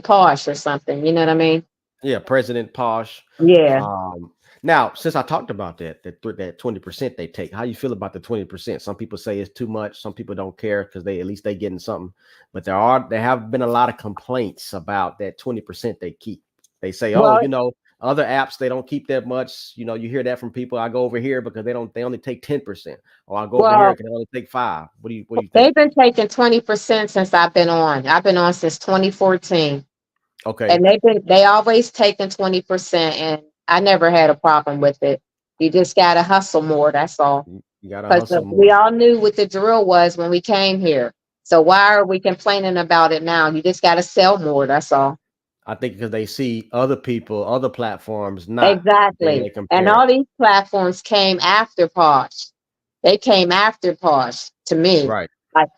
Posh or something. You know what I mean? Yeah, President Posh. Yeah. Um, Now, since I talked about that 20% they take, how you feel about the 20%? Some people say it's too much. Some people don't care because at least they getting something. But there have been a lot of complaints about that 20% they keep. They say, oh, Well, other apps they don't keep that much. You hear that from people. I go over here because they only take 10%, or I go over here well, because they only take 5. What do you think? they've been taking 20% since I've been on. I've been on since 2014. Okay. And they always taking 20%, and I never had a problem with it. You just gotta hustle more, that's all. You gotta Because hustle we more. all knew what the drill was when we came here. So why are we complaining about it now? You just got to sell more. That's all. I think because they see other people, other platforms not, then Exactly. they And compare. all these platforms came after Posh. They came after Posh to me. Right. Like,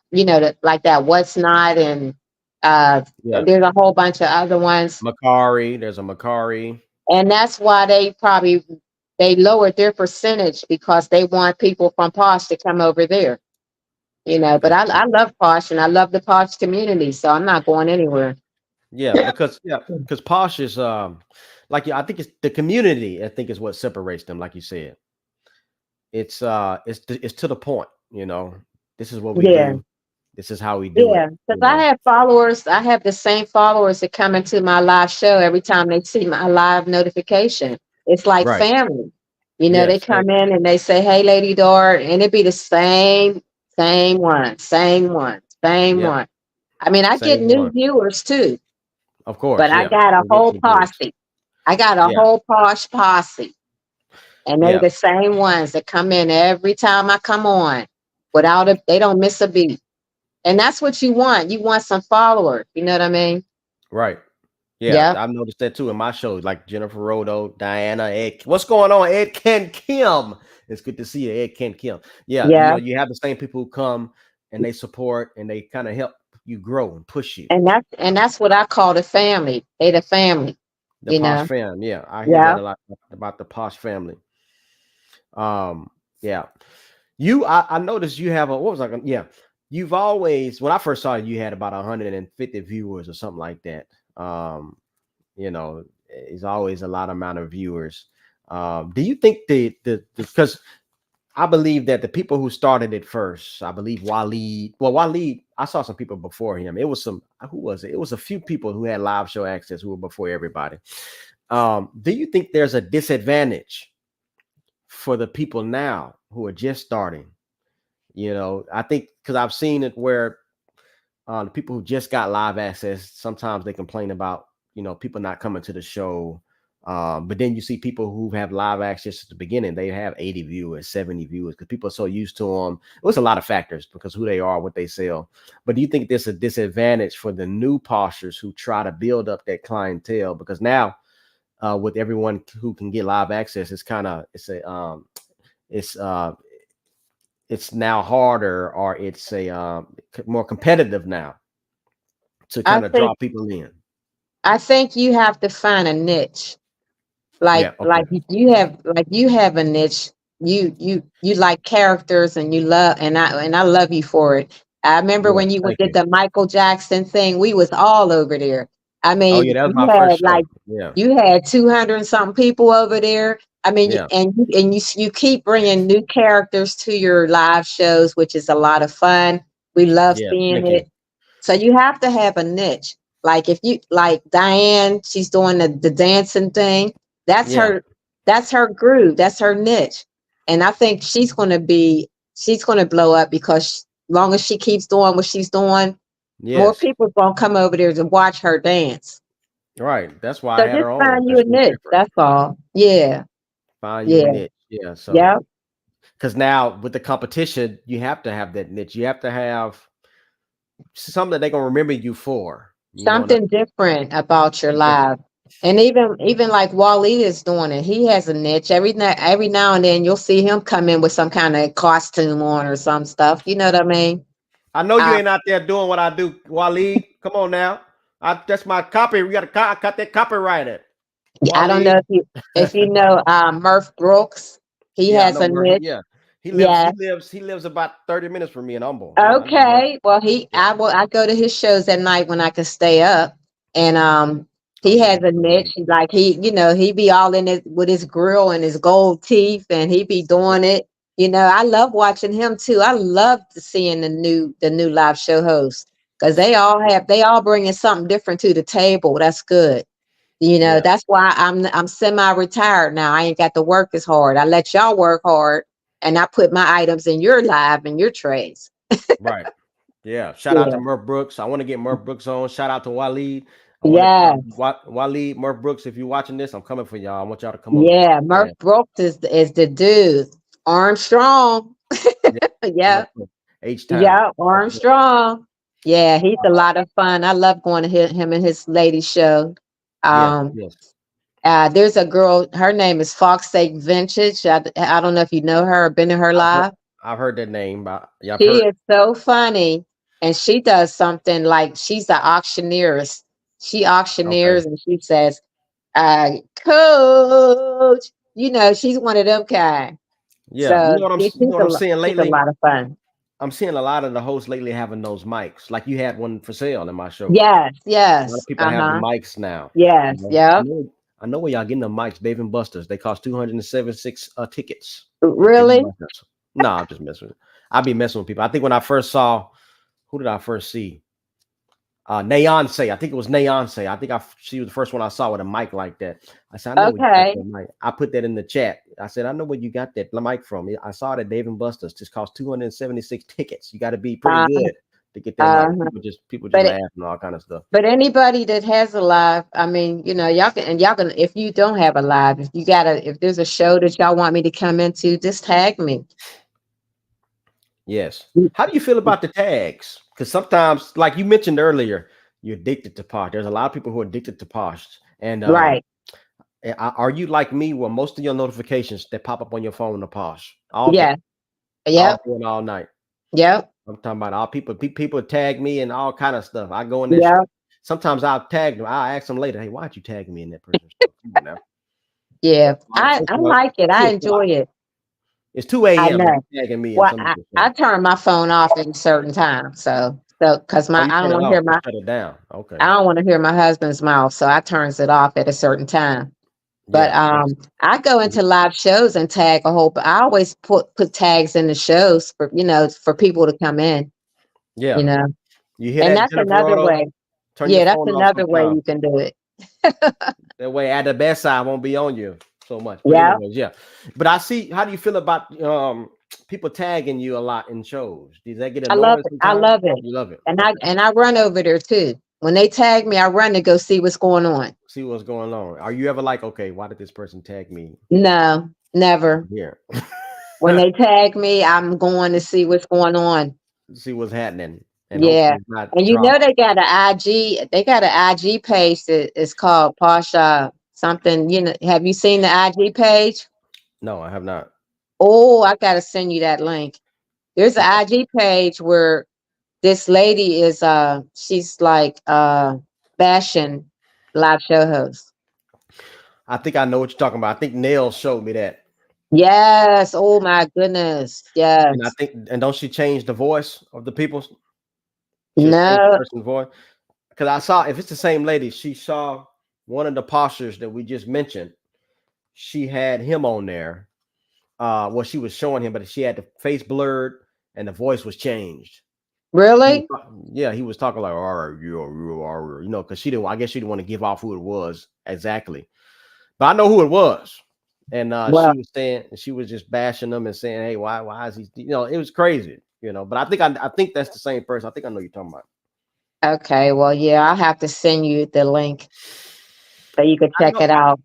like that What's Not, and Yeah. there's a whole bunch of other ones. Macari, there's a Macari. And that's why they lowered their percentage, because they want people from Posh to come over there. But Because I love Posh, and I love the Posh community, so I'm not going anywhere. because Posh is like, yeah, I think it's the community, I think, is what separates them, like you said. It's to the point, This is what we Yeah. do. This is how we do Yeah, it, because I have followers. I have the same followers that come into my live show every time they see my live notification. It's like Right. family. They Yes. come in and they say, "Hey, Lady Dart," and it be the same one, same one, same Yep. one. I mean, I get Same new one. viewers too, Of but course. I Yeah. got a They get whole new viewers. posse. I got a Yeah. whole Posh posse, and they Yeah. the same ones that come in every time I come on. They don't miss a beat. And that's what you want. You want some followers. You know what I mean? Right. Yeah, Yep. I've noticed that too in my shows, like Jennifer Rodo, Diana, Ed. What's going on, Ed Ken Kim? It's good to see you, Ed Ken Kim. Yeah, Yeah. you have the same people who come and they support and they kind of help you grow and push you. And that's what I call the family. They the family, The you Posh know. fam, yeah, I hear that Yeah. a lot about the Posh family. Yeah, I noticed you have a what was I gonna, yeah, you've always, when I first saw you, you had about 150 viewers or something like that. It's always a lot amount of viewers. Do you think the because I believe that the people who started it first, I believe Waleed, I saw some people before him. It was who was it? It was a few people who had live show access who were before everybody. Do you think there's a disadvantage for the people now who are just starting? I think because I've seen it where the people who just got live access, sometimes they complain about, people not coming to the show. But then you see people who have live access at the beginning, they have 80 viewers, 70 viewers, because people are so used to them. It was a lot of factors because who they are, what they sell. But do you think there's a disadvantage for the new Poshers who try to build up that clientele? Because now, with everyone who can get live access, it's now harder, or it's more competitive now to I kind of think draw people in. I think you have to find a niche. Like Yeah. Okay. you have a niche. You like characters, and you love, and I love you for it. I remember Yeah. when you Thank did you. the Michael Jackson thing, we was all over there. I Oh yeah, mean, that was my first show. Yeah. you had 200 and something people over there. I mean, Yeah. you keep bringing new characters to your live shows, which is a lot of fun. We love Yeah. seeing Thank you. it. So you have to have a niche. Like if you like Diane, she's doing the dancing thing. That's Yeah. her that's her groove. That's her niche. And I think she's gonna blow up, because long as she keeps doing what she's doing, more Yes. people gonna come over there to watch her dance. Right. That's why I So had just her on, find you because a she was niche. different. That's all. Yeah. Find you a Yeah. niche. Yeah. So, Yeah. because now with the competition, you have to have that niche. You have to have something that they're gonna remember you for. Not Something different about your different. life. And even like Wally is doing it. He has a niche. Every now and then you'll see him come in with some kind of costume on or some stuff. You know what I mean? I know you Uh, ain't out there doing what I do, Waleed. Come on now. That's my copy. We got to cut that copyrighted. I don't Waleed. know if you know Murph Brooks. He Yeah, I has know a Murphy. niche. Yeah. He lives, Yeah. he lives, he lives about 30 minutes from me in Humble. Yeah, I know Murphy. Okay. Well, Yeah. I go to his shows at night when I can stay up, and Oh he yeah, has he's a doing niche. Like he be all in it with his grill and his gold teeth, and he be yeah. doing it. I love watching him too. I love seeing the new live show hosts, because they all bringing something different to the table. That's good. Yeah. That's why I'm semi-retired now. I ain't got to work as hard. I let y'all work hard, and I put my items in your live and your trays. Right. Yeah. Shout out to Yeah. Murph Brooks. I want to get Murph Brooks on. Shout out to Waleed. I want to Yeah. Waleed, Murph Brooks. If you're watching this, I'm coming for y'all. I want y'all to come on. Yeah. Yeah. Murph Brooks is the dude. Armstrong. Yeah. Yeah, H Town. yeah, Armstrong. Yeah, he's a lot of fun. I love going to him and his lady show. Yes, Um, yes. there's a girl, her name is Foxsake Vintage. I don't know if you know her or been to her I've heard, live. I've heard that name, but yeah, I've She heard. is so funny. And she does something like she's the auctioneeress. She Okay. auctioneers and she says, Coach, she's one of them kind. Yeah, So you know what I'm seeing she's a lately. lot of fun. I'm seeing a lot of the hosts lately having those mics. Like you had one for sale in my show. Yes, A lot of yes. people have the Uh-huh. mics now. You Yes, know, yeah. I know where y'all getting the mics, Dave and Buster's. They cost 276 tickets at Dave and Really? Buster's. No, I'm just messing with I be messing with people. I think when I first saw who did I first see? Neonce. I think it was Neonce. I think she was the first one I saw with a mic like that. I said, I know where you got Okay. that mic. I put that in the chat. I said, I know where you got that mic from. I saw it at Dave and Buster's. Just cost 276 tickets. You got to be pretty Uh, good to get that mic. uh, People just but laugh and all kind of stuff. But anybody that has a live, I mean, y'all can, if you don't have a live, if there's a show that y'all want me to come into, just tag me. Yes. How do you feel about the tags? Because sometimes, like you mentioned earlier, you're addicted to Posh. There's a lot of people who are addicted to Posh. And Right. are you like me, where most of your notifications that pop up on your phone are Posh all day, Yeah. all Yep. day and all night? Yep. I'm talking about all people. People tag me and all kind of stuff. I go in there. Yep. Sometimes I'll tag them. I'll ask them later, "Hey, why'd you tag me in that person's stuff?" Come on now. Yeah. First I of all, like it. I 2 o'clock. enjoy it. It's 2 I a.m. and know. you tagging me in Well, some of I, your I stuff. turn my phone off at a certain time. So because Oh, my you I don't turn it want to hear off. You my shut it down. Okay. I don't want to hear my husband's mouth. So I turns it off at a certain time. But Yeah. I go Mhm. into live shows and tag a whole. I always put tags in the shows for for people to come in. You Yeah. know, You hear and that, that's Jennifer another Auto? way. Turn your Yeah, that's phone off another way sometime. you can do it. That way, at the best side won't be on you so much. But Yeah, anyways, yeah. But I see. How do you feel about people tagging you a lot in shows? Does that get I love annoying it. I sometimes? love it, You love it. and I Okay. and I run over there too. When they tag me, I run to go see what's going on. See what's going on. Are you ever like, okay, why did this person tag me No, never. here? When they tag me, I'm going to see what's going on. See what's happening, and Yeah, hopefully it's not and drama. they got an IG. They got an IG page that is called Pasha something. Have you seen the IG page? No, I have not. Oh, I gotta send you that link. There's an Okay. IG page where this lady is she's like bashing live show hosts. I think I know what you're talking about. I think Nail showed me that, Yes. Oh my goodness. and I Yes. think, and don't she change the voice of the people? She'll change the No, person's voice. Because I saw, if it's the same lady, she saw one of the postures that we just mentioned. She had him on there. Well, she was showing him, but she had the face blurred and the voice was changed. really? Yeah, he was talking like, all right, because she didn't, I guess she didn't want to give off who it was exactly. But I know who it was. And Well, she was just bashing them and saying, hey, why is he, it was crazy, But I think that's the same person. I think I know you're talking about. okay. Well, yeah, I'll have to send you the link so you could I check know. it out.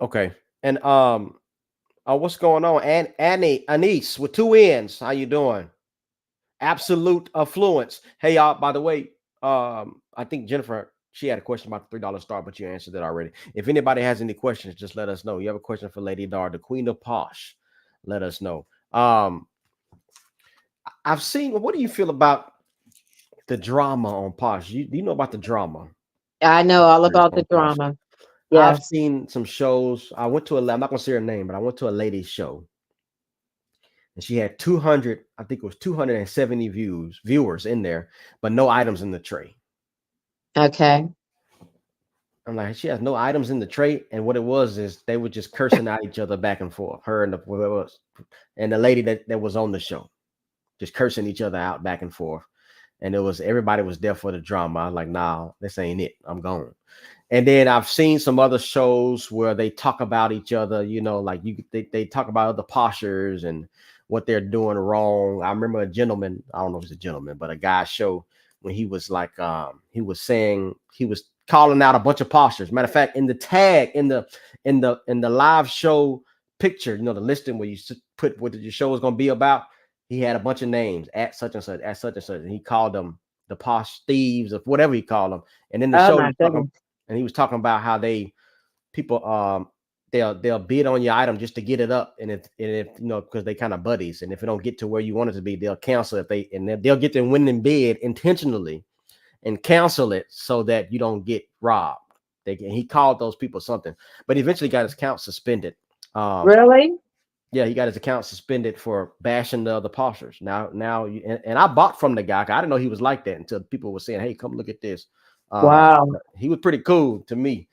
Okay. And what's going on? Anise with 2 N's. How you doing? Absolute affluence. Hey y'all, by the way, I think Jennifer, she had a question about the $3 star, but you answered it already. If anybody has any questions, just let us know. You have a question for Lady Dar, the Queen of Posh, let us know. I've seen, what do you feel about the drama on Posh? Do you know about the drama I know all about the on Posh? drama. I've Yes. seen some shows. I went to I'm not gonna say her name, but I went to a lady's show and she had 200, I think it was 270 viewers in there, but no items in the tray. Okay. I'm like, she has no items in the tray, and what it was is they were just cursing at each other back and forth. Her and whoever was, and the lady that was on the show, just cursing each other out back and forth. And it was, everybody was there for the drama. I was like, nah, this ain't it. I'm gone. And then I've seen some other shows where they talk about each other, like they talk about other poshers and what they're doing wrong. I remember a gentleman, I don't know if it's a gentleman, but a guy show when he was like, he was saying, he was calling out a bunch of poshers. Matter of fact, in the tag, in the live show picture, you know, the listing where you put what your show was going to be about, he had a bunch of names at such and such, at such and such, and he called them the Posh Thieves or whatever he called them. And in the Oh show, my goodness. he was talking about how people they'll bid on your item just to get it up, and if you know, because they kind of buddies, and if it don't get to where you want it to be, they'll cancel it. They'll get the winning bid intentionally and cancel it so that you don't get robbed. He called those people something, but he eventually got his account suspended. Really? Yeah, he got his account suspended for bashing the other Poshers. And I bought from the guy. I didn't know he was like that until people were saying, "Hey, come look at this." Wow. He was pretty cool to me.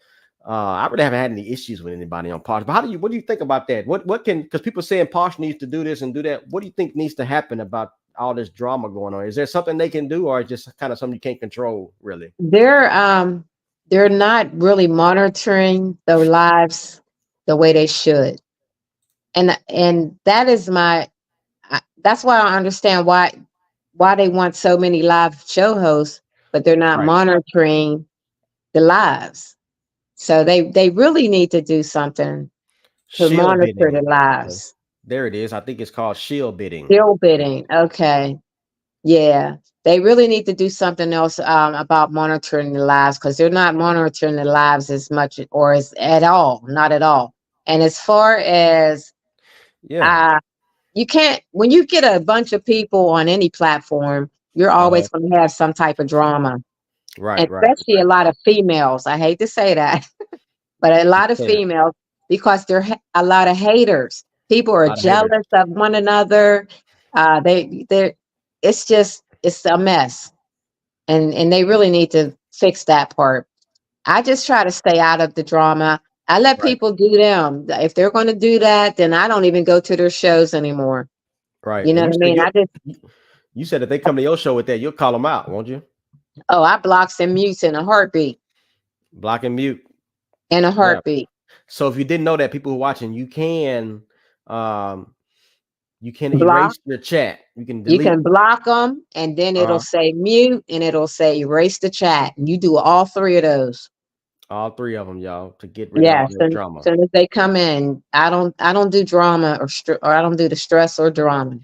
I really haven't had any issues with anybody on Posh. But what do you think about that? Because people saying Posh needs to do this and do that. What do you think needs to happen about all this drama going on? Is there something they can do, or is just kind of something you can't control, really? They're not really monitoring their lives the way they should. And that is that's why I understand why they want so many live show hosts, but they're not Right. monitoring the lives. So they really need to do something to Shield monitor the bidding. Okay. lives. There it is. I think it's called shield bidding. Still bidding. Okay. Yeah. They really need to do something else about monitoring the lives, because they're not monitoring the lives as much or as at all, not at all. And as far as Yeah. you can't, when you get a bunch of people on any platform, you're Uh-huh. always going to have some type of drama, and Right. Right. especially a lot of females. I hate to say that, but a You lot of say that. females, because a lot of haters. People are A lot of haters. jealous of one another. It's a mess, and they really need to fix that part. I just try to stay out of the drama. I let Right. people do them. If they're going to do that, then I don't even go to their shows anymore. Right. You know And what I mean? you said if they come to your show with that, you'll call them out, won't you? I blocks and mutes in a heartbeat. Block and mute. In a Yeah. heartbeat. So if you didn't know that, people who are watching, um you can Block. erase your chat. You can You delete. can block them, and then it'll say mute, and it'll say erase the chat. And you do all three of those. All three of them, y'all, to get rid of all Yes, that and drama. as soon as they come in, I don't do drama or I don't do the stress or drama.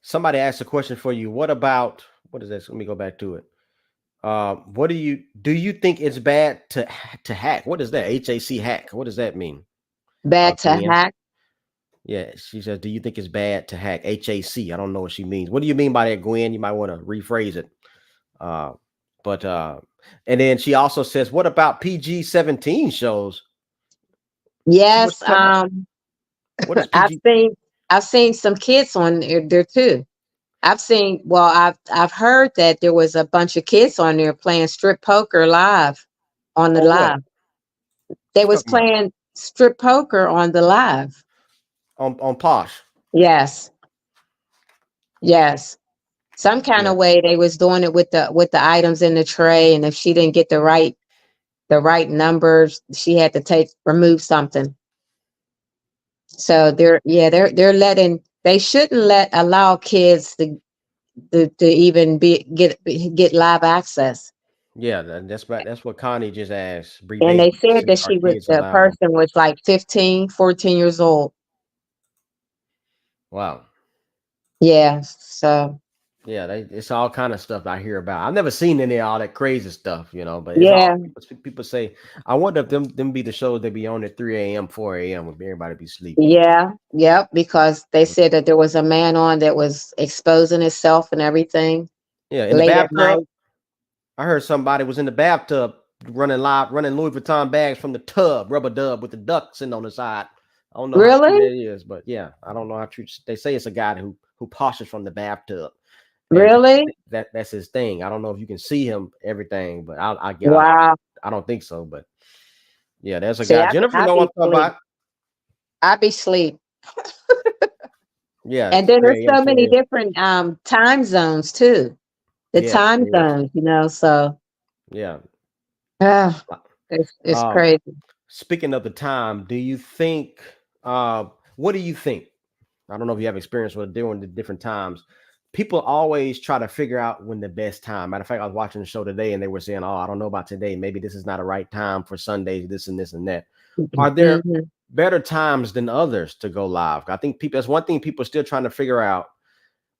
Somebody asked a question for you. What is this? Let me go back to it. What do you think it's bad to hack? What is that? HAC hack. What does that mean? Bad to Gwen? hack. Yeah, she says, do you think it's bad to hack? HAC. I don't know what she means. What do you mean by that, Gwen? You might want to rephrase it. But and then she also says, what about PG-17 shows? Yes. What is I've PG? seen some kids on there too. I've heard that there was a bunch of kids on there playing strip poker live on the On what? live. They You was talking about? playing strip poker on the live. On Posh. Yes. Yes. Some kind Yeah. of way they was doing it with the items in the tray, and if she didn't get the right numbers, she had to remove something. So they shouldn't allow kids to even get live access. Yeah, that's what Connie just asked. Bree And they Bates said said, that are kids the allowed on? person was like 15, 14 years old. Wow. Yeah. So Yeah, it's all kind of stuff I hear about. I've never seen any of all that crazy stuff, but it's all yeah, people say. I wonder if them be the shows they be on at 3 a.m., 4 a.m. when everybody be asleep. yeah, yep. Because they said that there was a man on that was exposing himself and everything Yeah, in the late at bathtub. night. I heard somebody was in the bathtub running Louis Vuitton bags from the tub, rubber dub with the duck sitting on the side. I don't know how true Really? that is, but yeah, I don't know how true. They say it's a guy who poshes from the bathtub, and Really? that's his thing. I don't know if you can see him everything, but Wow. I don't think so. But yeah, there's a See, guy. Jennifer, you know what I'm talking about? I be sleep. Yeah, And then there's 3 a.m., so 4 many a.m. different time zones too. The Yeah, time there is. zones, so Yeah. ah, it's Um, crazy. Speaking of the time, do you think? What do you think? I don't know if you have experience with doing the different times. People always try to figure out when the best time. Matter of fact, I was watching the show today and they were saying, "Oh, I don't know about today. Maybe this is not a right time for Sundays, this and this and that." Are there Mhm. better times than others to go live. I think people, that's one thing people are still trying to figure out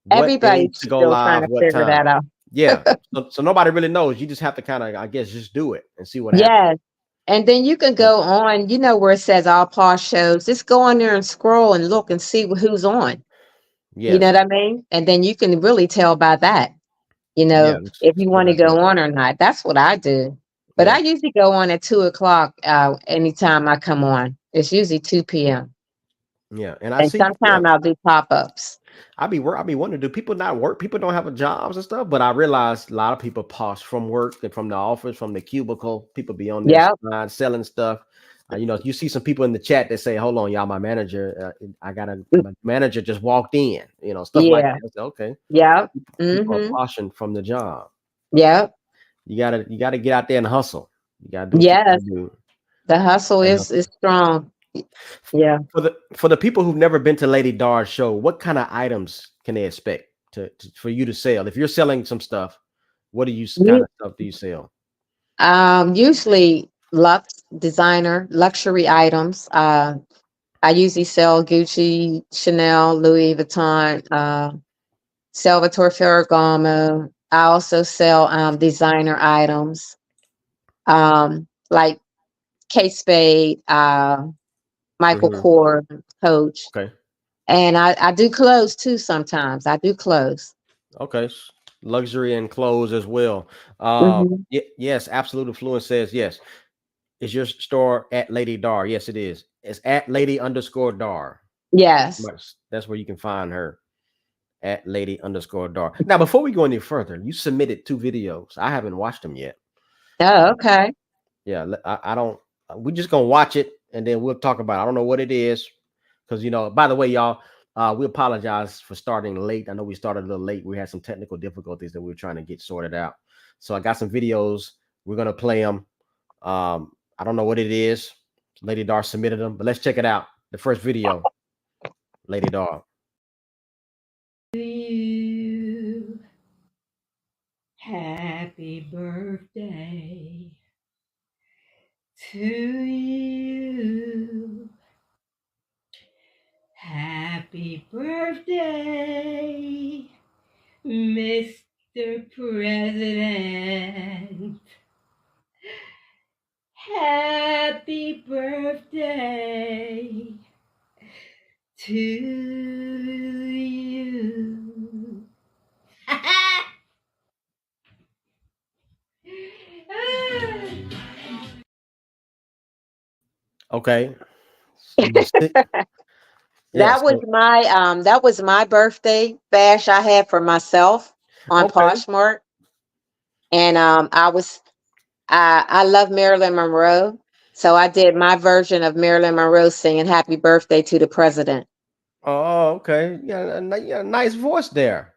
what Everybody's days to go still trying live, to what figure time. that out. Yeah. So nobody really knows. You just have to kind of, I guess, just do it and see what happens. Yes. And then you can Yeah. go on, where it says all Posh shows. Just go on there and scroll and look and see who's on. You know Yes. what I mean? And then you can really tell by that, Yeah. if That's you a good want to idea. go on or not. That's what I do. But I Yeah. usually go on at 2 o'clock anytime I come on. It's usually 2 p.m. Yeah. And I And see, yeah, sometimes I'll do pop-ups. I be wondering, do people not work? People don't have a jobs and stuff. But I realize a lot of people pause from work and from the office, from the cubicle. People be on their Yep. side selling stuff. You see some people in the chat that say, "Hold on, y'all, my manager, my manager just walked in." Stuff like Yeah. that. I say, okay, Yep. people are Mm-hmm. poshing from the job. Yep. You gotta get out there and hustle. You gotta do what you Yes. gotta do. The hustle And is strong. Yeah. for the people who've never been to Lady Dar's show, what kind of items can they expect for you to sell? If you're selling some stuff, what kind You of stuff do you sell? usually designer luxury items. I usually sell Gucci, Chanel, Louis Vuitton, Salvatore Ferragamo. I also sell designer items, like Kate Spade, Michael Hmm. Kors, Coach, Okay. and I do clothes too. Sometimes I do clothes. Okay. Luxury and clothes as well. Hmm. Yes, Absolute Affluence says yes. Is your store at Lady Dar? Yes, it is. It's at Lady underscore Dar. Yes. That's where you can find her, at Lady underscore Dar. Now, before we go any further, you submitted 2 videos. I haven't watched them yet. Oh, okay. Yeah, I don't. We're just gonna watch it and then we'll talk about it. I don't know what it is because By the way, y'all, we apologize for starting late. I know we started a little late. We had some technical difficulties that we were trying to get sorted out. So I got some videos. We're gonna play them. I don't know what it is. Lady Dar submitted them, but let's check it out. The first video, Lady Dar. You. Happy birthday to you. Happy birthday, Mr. President. Happy birthday to you. Okay. You sit. Yeah. So That was my birthday bash I had for myself on okay. Poshmark, and I love Marilyn Monroe, so I did my version of Marilyn Monroe singing "Happy Birthday" to the president. Oh, okay. Yeah, yeah, nice voice there.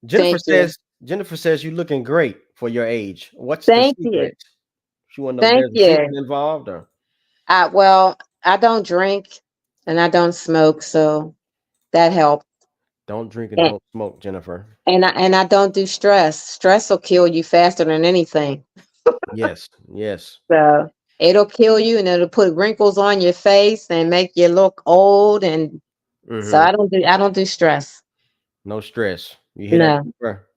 Jennifer Thank you, says. Jennifer says you're looking great for your age. What's the thank you, secret? She want to know if thank there's a secret you. involved or Well, I don't drink and I don't smoke, so that helps. don't drink and And don't smoke, Jennifer. I don't do stress. Stress will kill you faster than anything. Yes, yes. So it'll kill you and it'll put wrinkles on your face and make you look old. And so Hmm. I don't do stress. No stress. You hear that, No, Jennifer?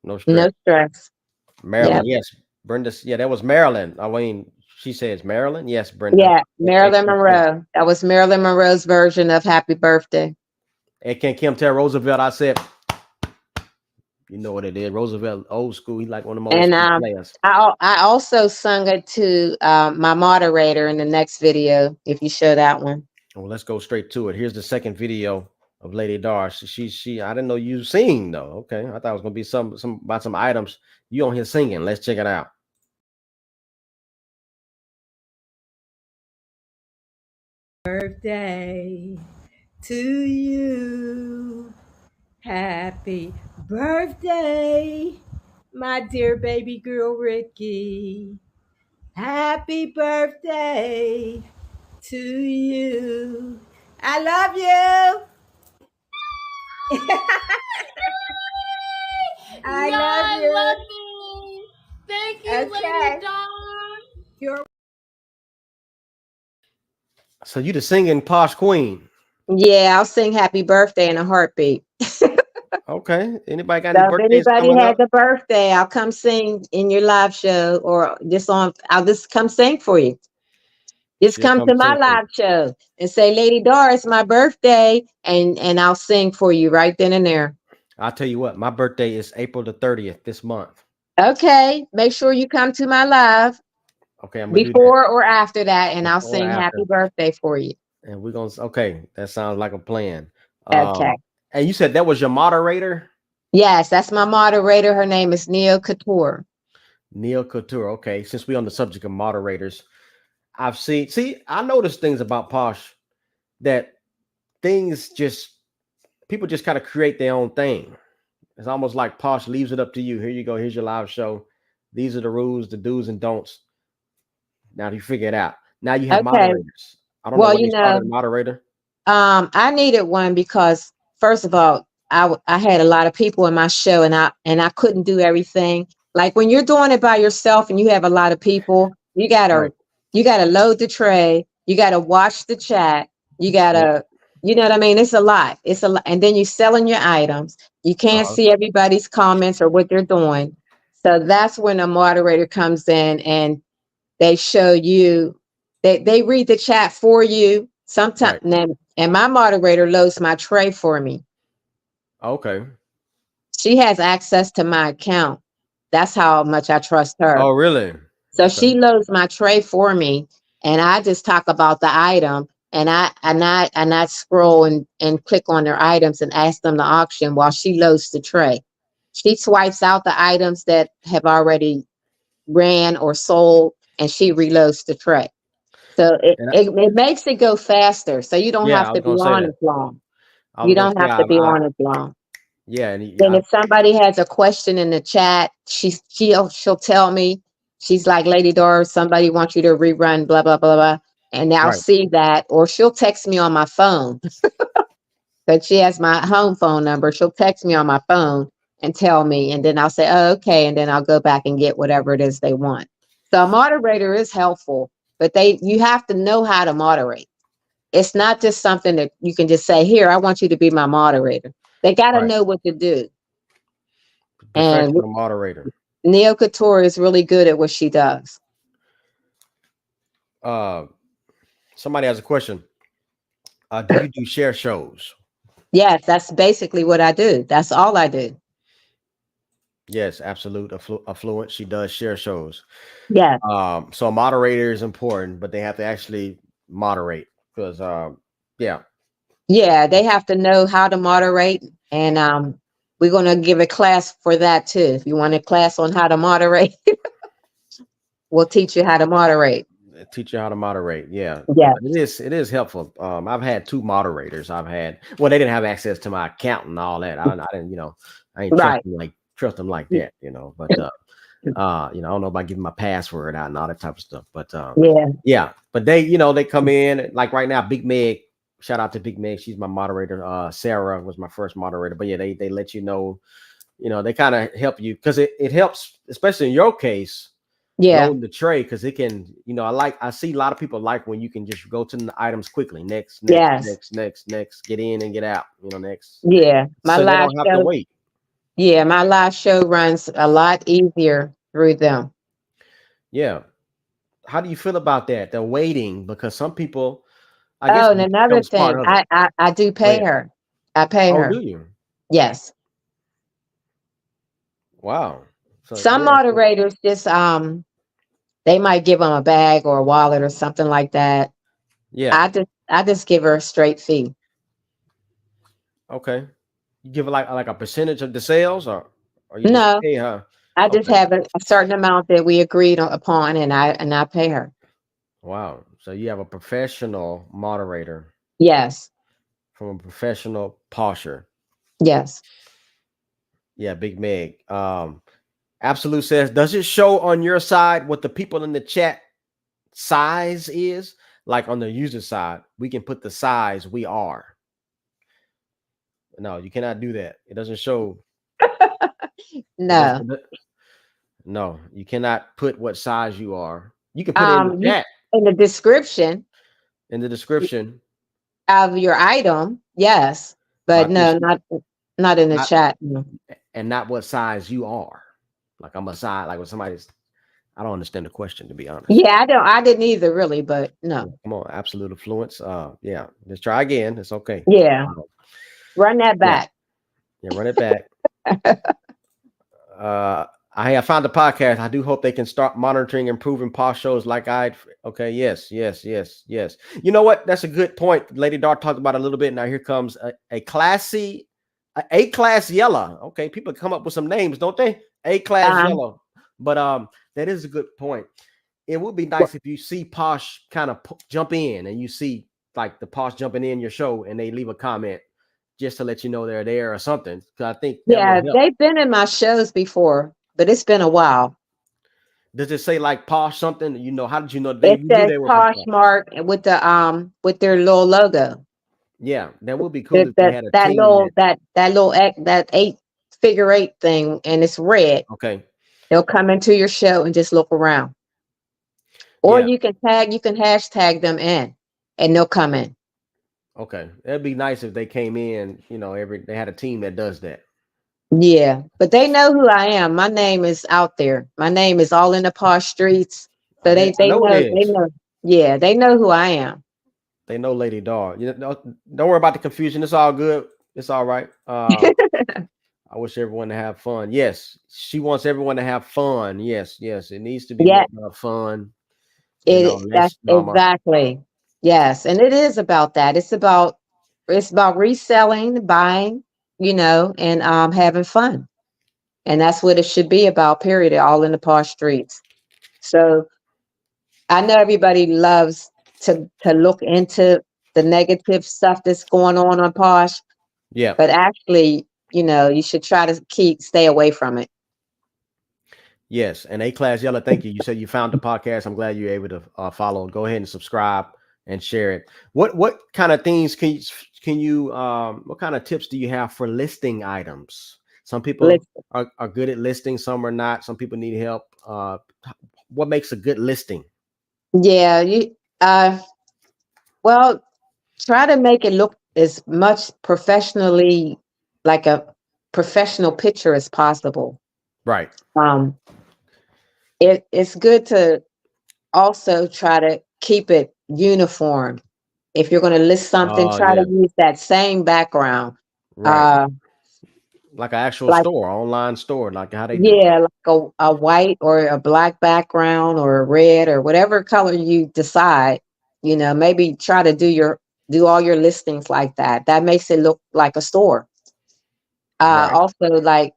No stress. no stress. Yeah. Maryland, yes. Brenda, yeah, that was Maryland. I mean, she says Maryland. Yes, Brenda. Yeah. And Marilyn can Kim. Monroe. That was Marilyn Monroe's version of Happy Birthday. And can Kim tell Roosevelt? I said, you know what it is. Roosevelt, old school. He like one of them old And school players. I also sung it to my moderator in the next video, if you show that one. Well, let's go straight to it. Here's the second video of Lady Dar. She I didn't know you sing though. Okay. I thought it was gonna be some about some items. You on here singing. Let's check it out. Birthday to you. Happy birthday, my dear baby girl Ricky. Happy birthday to you. I love you. I Yeah, love I you. love you. Thank you, Okay. Lady Dawn. You're So you the singing posh queen. Yeah, I'll sing happy birthday in a heartbeat. Okay. Anybody got any So if birthdays anybody coming has up? a birthday, I'll come sing in your live show or just on, I'll just come sing for you. Just She'll come come to my sing for you. live show and say, Lady Doris, my birthday, and I'll sing for you right then and there. I'll tell you what, my birthday is April the 30th this month. Okay, make sure you come to my live Okay, I'm gonna do that before or after that, and I'll before or sing happy after. birthday for you. And we're gonna okay, that sounds like a plan. Okay. And you said that was your moderator, Yes, that's my moderator. Her name is Neil Couture. Neil Couture. Okay, since we're on the subject of moderators, I've seen I noticed things about Posh that things just people just kind of create their own thing. It's almost like Posh leaves it up to you. Here you go, here's your live show. These are the rules, the do's and don'ts. Now you figure it out. Now you have Okay. moderators. I don't know Well, when you started a moderator. I needed one because first of all, I had a lot of people in my show and I couldn't do everything. Like when you're doing it by yourself and you have a lot of people, Right. you gotta load the tray, you gotta watch the chat, you Yep. gotta, you know what I mean? It's a lot. It's a lot. And then you selling your items. You can't Uh-huh. see everybody's comments or what they're doing. So that's when a moderator comes in and they show you, they read the chat for you. Sometimes Right. and my moderator loads my tray for me. Okay. She has access to my account. That's how much I trust her. Oh, really? So Okay. she loads my tray for me, and I just talk about the item, and I scroll and click on their items and ask them to auction while she loads the tray. She swipes out the items that have already ran or sold, and she reloads the tray. So And it makes it go faster. So you don't yeah, have I to was be gonna say on that. as long. I You was gonna don't say have to be on as long. yeah, and Then if somebody has a question in the chat, she'll tell me. She's like, Lady Doris, somebody wants you to rerun, blah, blah, blah, blah. And I'll right. see that. Or she'll text me on my phone. But she has my home phone number. She'll text me on my phone and tell me. And then I'll say, oh, okay. And then I'll go back and get whatever it is they want. So a moderator is helpful, but you have to know how to moderate. It's not just something that you can just say, here, I want you to be my moderator. They got to Right. know what to do. And Professional moderator. Neo Couture is really good at what she does. Uh, somebody has a question. Do you do share shows? Yes, that's basically what I do. That's all I do. Yes, absolute affluent. She does share shows. Yes. So a moderator is important, but they have to actually moderate because, yeah, Yeah, they have to know how to moderate. And we're going to give a class for that too. If you want a class on how to moderate, we'll teach you how to moderate. teach you how to moderate. Yeah, Yes. it is helpful. I've had two moderators. Well, they didn't have access to my account and all that. I didn't, I ain't Right. trust them like that, but I don't know about giving my password out and all that type of stuff. But Yeah. yeah, but they come in like right now. Big Meg, shout out to Big Meg. She's my moderator. Sarah was my first moderator. But yeah, they let you know, they kind of help you because it helps, especially in your case, Yeah. loading the tray because it can, I see a lot of people like when you can just go to the items quickly. Next, Yes. get in and get out, next. Yeah. So they don't have to wait. Yeah, my live show runs a lot easier through them. Yeah. How do you feel about that? The waiting, because some people, I guess Oh, it and another becomes part thing, of it. I do Go pay ahead. her. I pay Oh, her. do you? Yes. Wow. So Some yeah, moderators just they might give them a bag or a wallet or something like that. yeah. I just give her a straight fee. Okay. You give it like a percentage of the sales, or you just No, pay her. I just Okay. have a certain amount that we agreed upon, and I pay her. Wow. So you have a professional moderator Yes, from a professional posher. yes. Yeah, Big Meg. Absolute says, does it show on your side what the people in the chat size is? Like on the user side, we can put the size we are. No, you cannot do that. It doesn't show. It doesn't. No. No, you cannot put what size you are. You can put it in the You chat. in the description. in the description. Of your item, yes, So I but think no, not in the not chat. No. and not what size you are. Like I'm a size, like when somebody's I don't understand the question, to be honest. Yeah, I didn't either really, but Yeah, no. come on, absolute affluence. Yeah, let's try again. It's okay. Yeah, run that Yeah, back. yeah, run it back. Uh, I found the podcast. I do hope they can start monitoring, improving Posh shows like I. Okay, yes, yes, yes, yes. You know what? That's a good point. Lady Dart talked about it a little bit. Now here comes a classy, A class yellow. Okay, people come up with some names, don't they? A class Um, yellow. But that is a good point. It would be wh- nice if you see Posh kind of jump in and you see like the Posh jumping in your show and they leave a comment just to let you know they're there or something. Because I think that would yeah, help. they've been in my shows before, but it's been a while. Does it say like Posh something? You know, how did you know they It you knew says they were from Posh? Poshmark with their little logo. Yeah, that would be cool That if they that had a that team little that that little that eight figure eight thing, and it's red. okay. They'll come into your show and just look around, or Yeah, you can hashtag them in, and they'll come in. okay. That'd be nice if they came in, you know, they had a team that does that. Yeah, but they know who I am. My name is out there. My name is all in the posh streets. So I they know it know they is. know. Yeah, they know who I am. They know Lady Dog. You know, don't worry about the confusion. It's all good. It's all right. I wish everyone to have fun. Yes, she wants everyone to have fun. Yes, yes. It needs to be Yeah, more about fun, you know, that's less drama. exactly. Yes, and it is about that. It's about reselling, buying, and having fun. And that's what it should be about, period. All in the posh streets. So I know everybody loves to look into the negative stuff that's going on Posh, Yeah. but actually, you should try to stay away from it. Yes, and A Class Yellow, thank you. You said you found the podcast. I'm glad you're able to follow. Go ahead and subscribe and share it. What kind of things can you what kind of tips do you have for listing items? Some people Listen, are good at listing, some are not. Some people need help. What makes a good listing? yeah, well, try to make it look as much professionally like a professional picture as possible. Right. Um, it's good to also try to keep it uniform. If you're going to list something, Oh try to yeah, use that same background. right. Uh, Like an actual like store, online store, like how they do it. yeah, like a white or a black background or a red or whatever color you decide. Maybe try to do all your listings like that. That makes it look like a store. Right. Also, like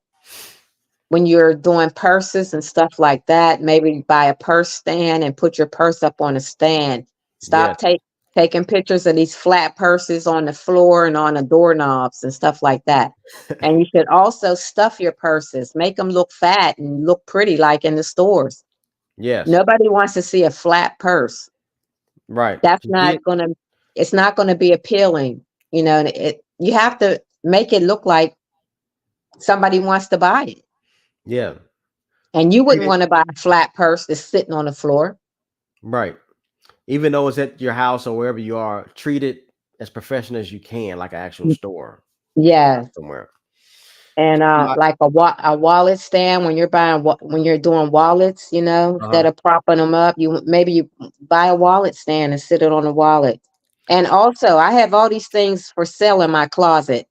when you're doing purses and stuff like that, maybe buy a purse stand and put your purse up on a stand. Yes. Stop taking pictures of these flat purses on the floor and on the doorknobs and stuff like that. And you should also stuff your purses, make them look fat and look pretty like in the stores. Yes. Nobody wants to see a flat purse. Right. That's Just not be gonna it's not gonna be appealing. You have to make it look like somebody wants to buy it. yeah. And you Treat wouldn't it want to buy a flat purse that's sitting on the floor. right. Even though it's at your house or wherever you are, treat it as professional as you can, like an actual store Yes. somewhere. And My, like a wallet stand when when you're doing wallets, uh-huh. instead of propping them up, you buy a wallet stand and sit it on a wallet. And also, I have all these things for sale in my closet.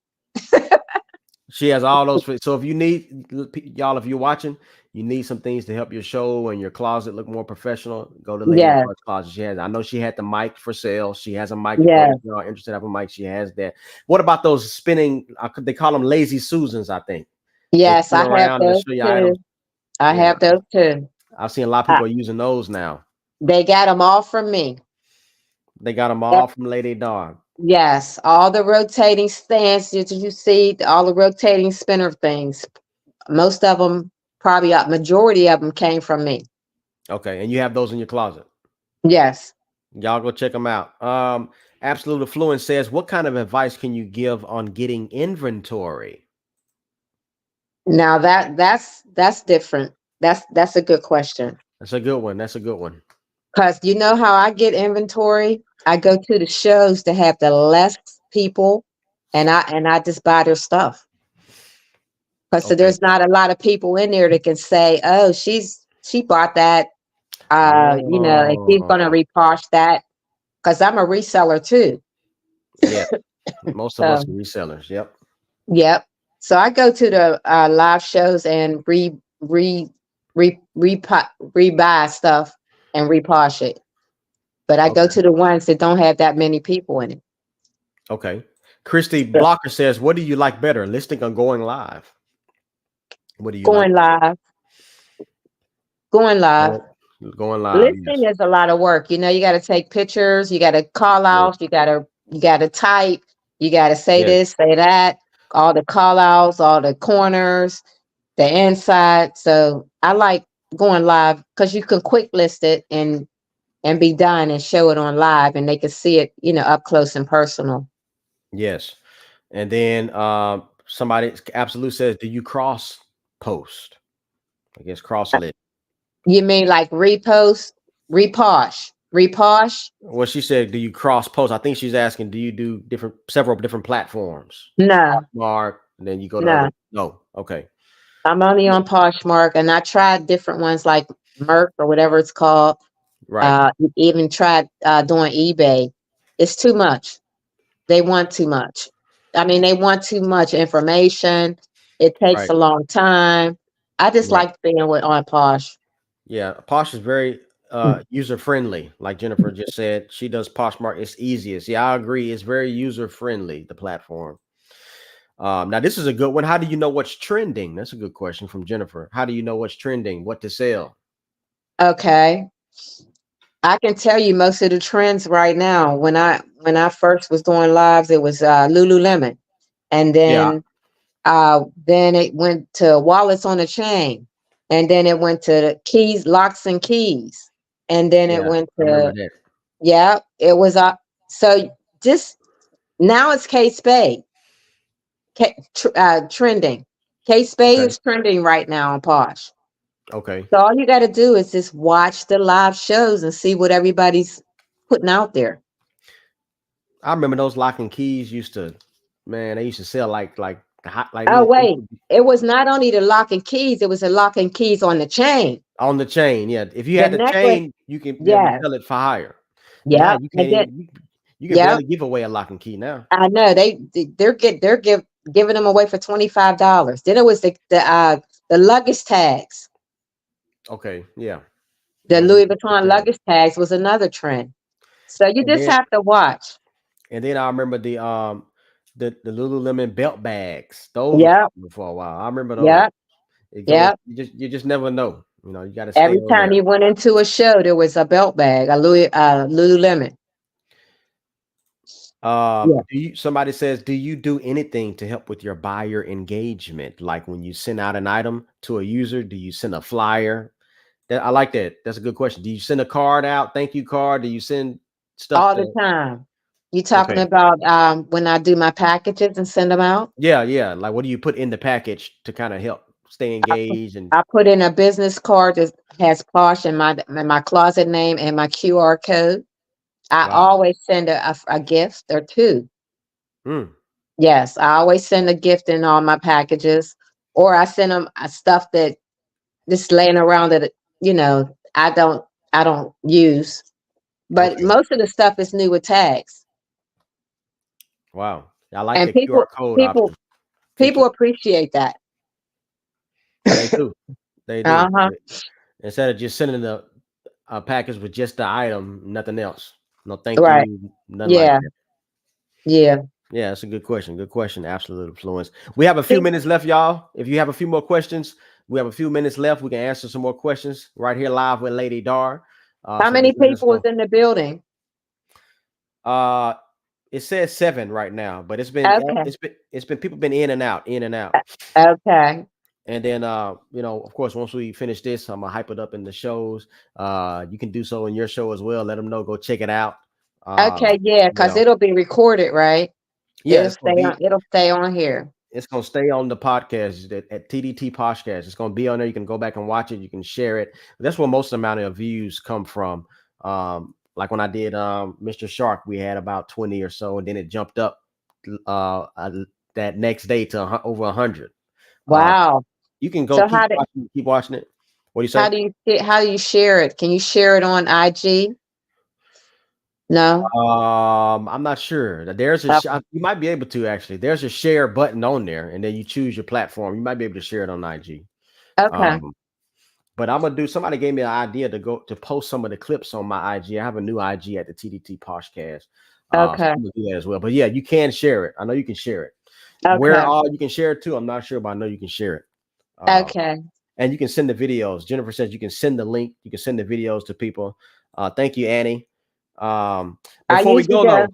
She has all those. So if you need y'all, if you're watching, you need some things to help your show and your closet look more professional. Go to Lady Yes, Dart's closet. She has. I know she had the mic for sale. She has a mic. If those yes, who are interested in a mic, she has that. What about those spinning? They call them lazy Susans. I think they yes. spin I have around and those show you items. too. I Yeah, have those too. I've seen a lot of Uh, people are using those now. they got them all from me. They got them Yep. all from Lady Dog. Yes, all the rotating stands that you see, all the rotating spinner things. Most of them, probably a majority of them, came from me. Okay, and you have those in your closet. Yes. Y'all go check them out. Absolute Affluence says, what kind of advice can you give on getting inventory? Now that's different. That's a good question. That's a good one. That's a good one. Because you know how I get inventory? I go to the shows to have the less people, and I just buy their stuff. Because so Okay. there's not a lot of people in there that can say, "Oh, she bought that," and she's gonna Oh, reposh that. Because I'm a reseller too. yeah. Most of us So are resellers. Yep. yep. So I go to the live shows and rebuy stuff and reposh it. But I go Okay. to the ones that don't have that many people in it. Okay. Christy So Blocker says, what do you like better, listing or going live? What do you like? going live, going live. Going, going live. Listing Yes. is a lot of work. You got to take pictures, you got to call Yes. out, you got to type, you got to say Yes. this, say that, all the call outs, all the corners, the inside. So I like going live because you can quick list it and be done and show it on live and they can see it, up close and personal. Yes. And then somebody absolute says, do you cross post? I guess cross Uh, list. You mean like reposh? Well, she said, do you cross post? I think she's asking, do you do several different platforms? No, Mark, and then you go to other. no. No. Okay. I'm only on Poshmark, and I tried different ones like Merc or whatever it's called. Right. Even tried doing eBay. It's too much. They want too much. I mean, they want too much information. It takes Right. a long time. I just Yeah. like being with on Posh. Yeah. Posh is very user friendly. Like Jennifer just said, she does Poshmark. It's easiest. Yeah, I agree. It's very user friendly, the platform. Now this is a good one. How do you know what's trending? That's a good question from Jennifer. How do you know what's trending? What to sell? Okay, I can tell you most of the trends right now. When I first was doing lives, it was Lululemon, and Yeah. then it went to wallets on a chain, and then it went to the keys, locks and keys, and then it Yeah. went I remember to that. yeah, it was so just now it's Kate Spade, trending. Kate Spade Okay. is trending right now on Posh. Okay. So all you got to do is just watch the live shows and see what everybody's putting out there. I remember those lock and keys used to, man, they used to sell like the hot like Oh they wait, it was not only the lock and keys; it was the lock and keys on the chain, on the chain. Yeah. If you the had the necklace. chain, you can they would Yes, sell it for higher. Now yep, you and can't then even you can yep. barely give away a lock and key now. I know they're giving them away for $25. Then it was the luggage tags. Okay, yeah. The Those are Louis the Vuitton tags. luggage tags was another trend. So you And just then have to watch. I remember the Lululemon belt bags. Those were Yep, popular for a while. I remember those. yep, It goes yep. you just never know. You got to stay Every on time there. you went into a show, there was a belt bag, a Lululemon. Yeah. Somebody says, do you do anything to help with your buyer engagement? Like when you send out an item to a user, do you send a flyer? I like that. That's a good question. Do you send a card out? Thank you card? Do you send stuff All the to time. You talking okay. about when I do my packages and send them out? Yeah, yeah. Like what do you put in the package to kind of help stay engaged and I put in a business card that has Posh and my closet name and my QR code. I wow. always send a gift or two. Mm, Yes, I always send a gift in all my packages, or I send them stuff that just laying around that I don't use. But okay. most of the stuff is new with tags, Wow. I like and the QR code people option feature. people appreciate that. They do. They Uh do. huh. Instead of just sending a package with just the item, nothing else. No thank Right. you, nothing like Yeah. that. Yeah. Yeah, that's a good question. Good question. Absolute influence. We have a few Pe- minutes left, y'all. If you have a few more questions, we have a few minutes left. We can answer some more questions right here live with Lady Dar. How So many just let us people is know. in the building? Uh, it says 7 right now, but Okay. it's been people been in and out, in and out. Okay. And then of course, once we finish this, I'm gonna hype it up in the shows. You can do so in your show as well. Let them know, go check it out. Okay. Yeah, You because know, it'll be recorded, right? yeah, it's gonna be It'll stay on here. it's gonna stay on the podcast at TDT Podcast. It's gonna be on there. You can go back and watch it. You can share it. That's where most amount of views come from. Like when I did Mr. Shark, we had about 20 or so, and then it jumped up that next day to over 100. Wow. You can go So keep watching it. What do you how say? do you share it? Can you share it on IG? No. I'm not sure. There's a Okay. you might be able to actually. There's a share button on there, and then you choose your platform. You might be able to share it on IG. Okay. Um, but I'm gonna do. Somebody gave me an idea to go to post some of the clips on my IG. I have a new IG at the TDT Poshcast. So Okay. I'm gonna do that as well. But yeah, you can share it. I know you can share it. Where Okay. all you can share it to, I'm not sure, but I know you can share it. Uh, Okay. and you can send the videos. Jennifer says you can send the link. You can send the videos to people. Thank you, Annie. I Before we usually go go. though,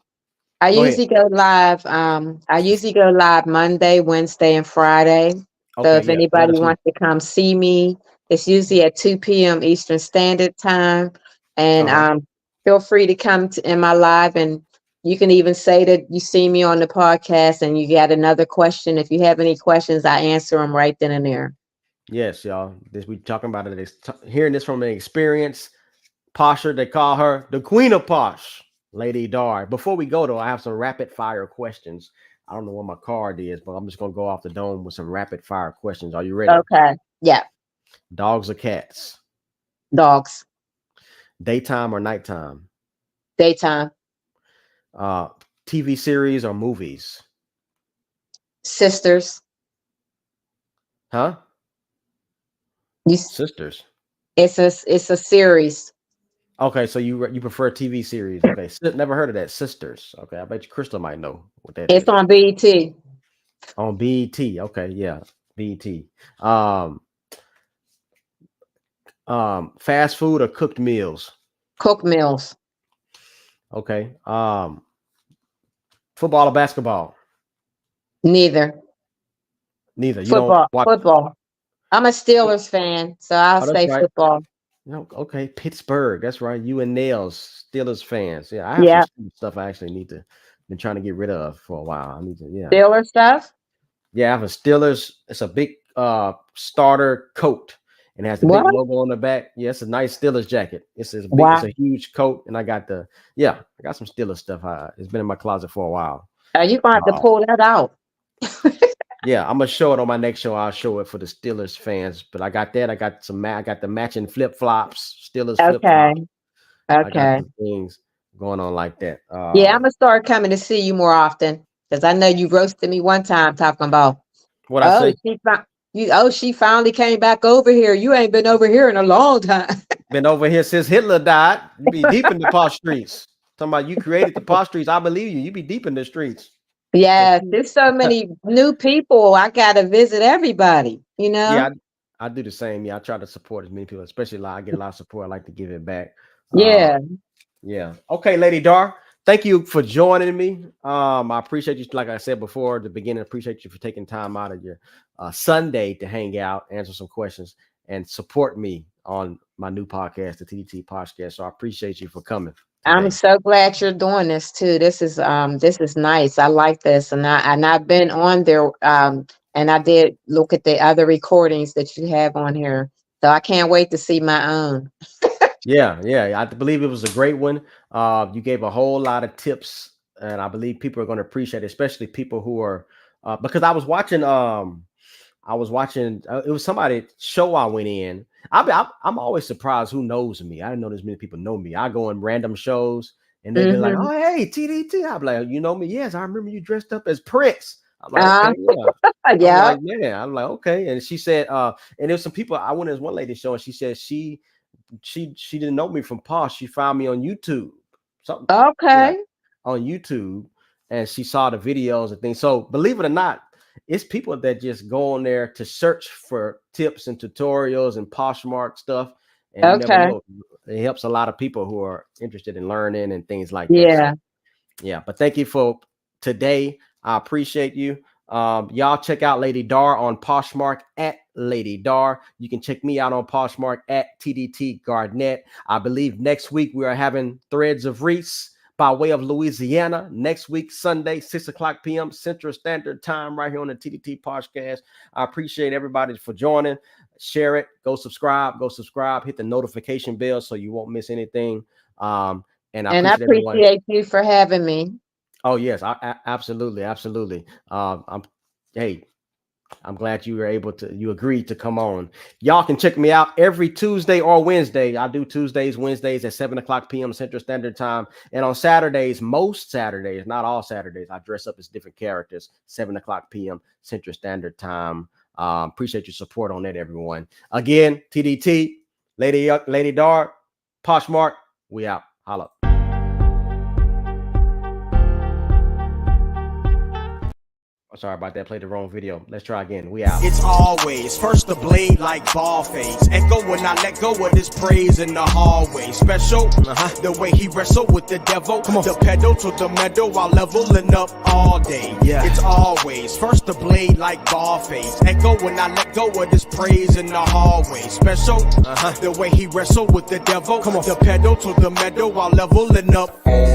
I go ahead. usually go live. I usually go live Monday, Wednesday, and Friday. So Okay, if yeah. Let anybody us know. wants to come see me, it's usually at 2 p.m. Eastern Standard Time. And Uh-huh. feel free to come in my live, and you can even say that you see me on the podcast and you got another question. If you have any questions, I answer them right then and there. Yes, y'all. This we talking about it. Hearing this from an experience. Posher, they call her the Queen of Posh, Lady Dar. Before we go though, I have some rapid fire questions. I don't know what my card is, but I'm just gonna go off the dome with some rapid fire questions. Are you ready? Okay. Yeah. Dogs or cats? Dogs. Daytime or nighttime? Daytime. Uh, TV series or movies? Sisters. Huh? You, Sisters. it's a series. Okay, so you prefer TV series? Okay, never heard of that. Sisters. Okay, I bet you Crystal might know what that It's is. on BET. On BET. Okay, yeah, BET. Um, fast food or cooked meals? Cook meals. Okay. Football or basketball? Neither. Neither. You don't Football. watch. Football. I'm a Steelers fan, so I'll Oh, that's say right. football. No, okay. Pittsburgh. That's right. You and Nails, Steelers fans. Yeah, I have some Yeah. stuff I actually need to been trying to get rid of for a while. I need to, yeah. Steelers stuff. Yeah, I have a Steelers. It's a big starter coat and it has the big What? logo on the back. Yeah, it's a nice Steelers jacket. It's Wow. a huge coat, and I got some Steelers stuff. It's been in my closet for a while. Are you going to have to Uh, pull that out? Yeah, I'm gonna show it on my next show. I'll show it for the Steelers fans. But I got that. I got the matching flip flops, Steelers flip Okay. flops. I got Okay. some things going on like that. Yeah, I'm gonna start coming to see you more often because I know you roasted me one time talking about, What I oh, say? she finally came back over here. You ain't been over here in a long time. Been over here since Hitler died. You be deep in the posh streets. Talking about you created the posh streets. I believe you. You be deep in the streets. So Yes, there's so many new people. I gotta visit everybody, you yeah, know? I do the same. Yeah, I try to support as many people, especially like I get a lot of support. I like to give it back. Uh, Yeah. Yeah. Okay, Lady Dar. Thank you for joining me. I appreciate you, like I said before at the beginning, appreciate you for taking time out of your Sunday to hang out, answer some questions, and support me on my new podcast, the TDT Podcast. So I appreciate you for coming I'm today. so glad you're doing this too. This is nice. I like this. I've been on there and I did look at the other recordings that you have on here. So I can't wait to see my own. Yeah. I believe it was a great one. You gave a whole lot of tips, and I believe people are going to appreciate it, especially people who are because I was watching. It was somebody show I went in. I'm always surprised who knows me. I didn't know there's many people know me. I go in random shows and they be like, Hmm. "Oh, hey, TDT." I'm like, "You know me? Yes, I remember you dressed up as Prince." I'm like, Uh, "Okay, yeah." I'm yeah. like, "Man," I'm like, "Okay." And she said, and there's some people. I went as one lady show, and she said she didn't know me from Posh. She found me on YouTube, something, yeah, Okay. on YouTube, and she saw the videos and things. So believe it or not, it's people that just go on there to search for tips and tutorials and Poshmark stuff, and you never Okay. know. It helps a lot of people who are interested in learning and things like that. Yeah. So yeah, but thank you for today. I appreciate you. Y'all check out Lady Dar on Poshmark at Lady Dar. You can check me out on Poshmark at TDT Garnett. I believe next week we are having Threads of Reese by way of Louisiana. Next week, Sunday, 6 o'clock p.m. Central Standard Time, right here on the TDT Podcast. I appreciate everybody for joining. Share it. Go subscribe. Hit the notification bell so you won't miss anything. And I And I appreciate everyone. appreciate you for having me. Oh yes, absolutely, absolutely. Hey, I'm glad you were able to, you agreed to come on. Y'all can check me out every Tuesday or Wednesday. I do Tuesdays, Wednesdays at 7 o'clock p.m. Central Standard Time. And on Saturdays, most Saturdays, not all Saturdays, I dress up as different characters, 7 o'clock p.m. Central Standard Time. Appreciate your support on that, everyone. Again, TDT, Lady Dar, Poshmark, we out. Holla. Oh, sorry about that. Played the wrong video. Let's try again. We out. It's always first the blade like ball fades. Echo when I let go of this praise in the hallway. Special, the way he wrestled with the devil. Come on. The pedal to the metal while leveling up all day. Yeah. It's always first the blade like ball fades. Echo when I let go of this praise in the hallway. Special, the way he wrestled with the devil. Come on. The pedal to the metal while leveling up all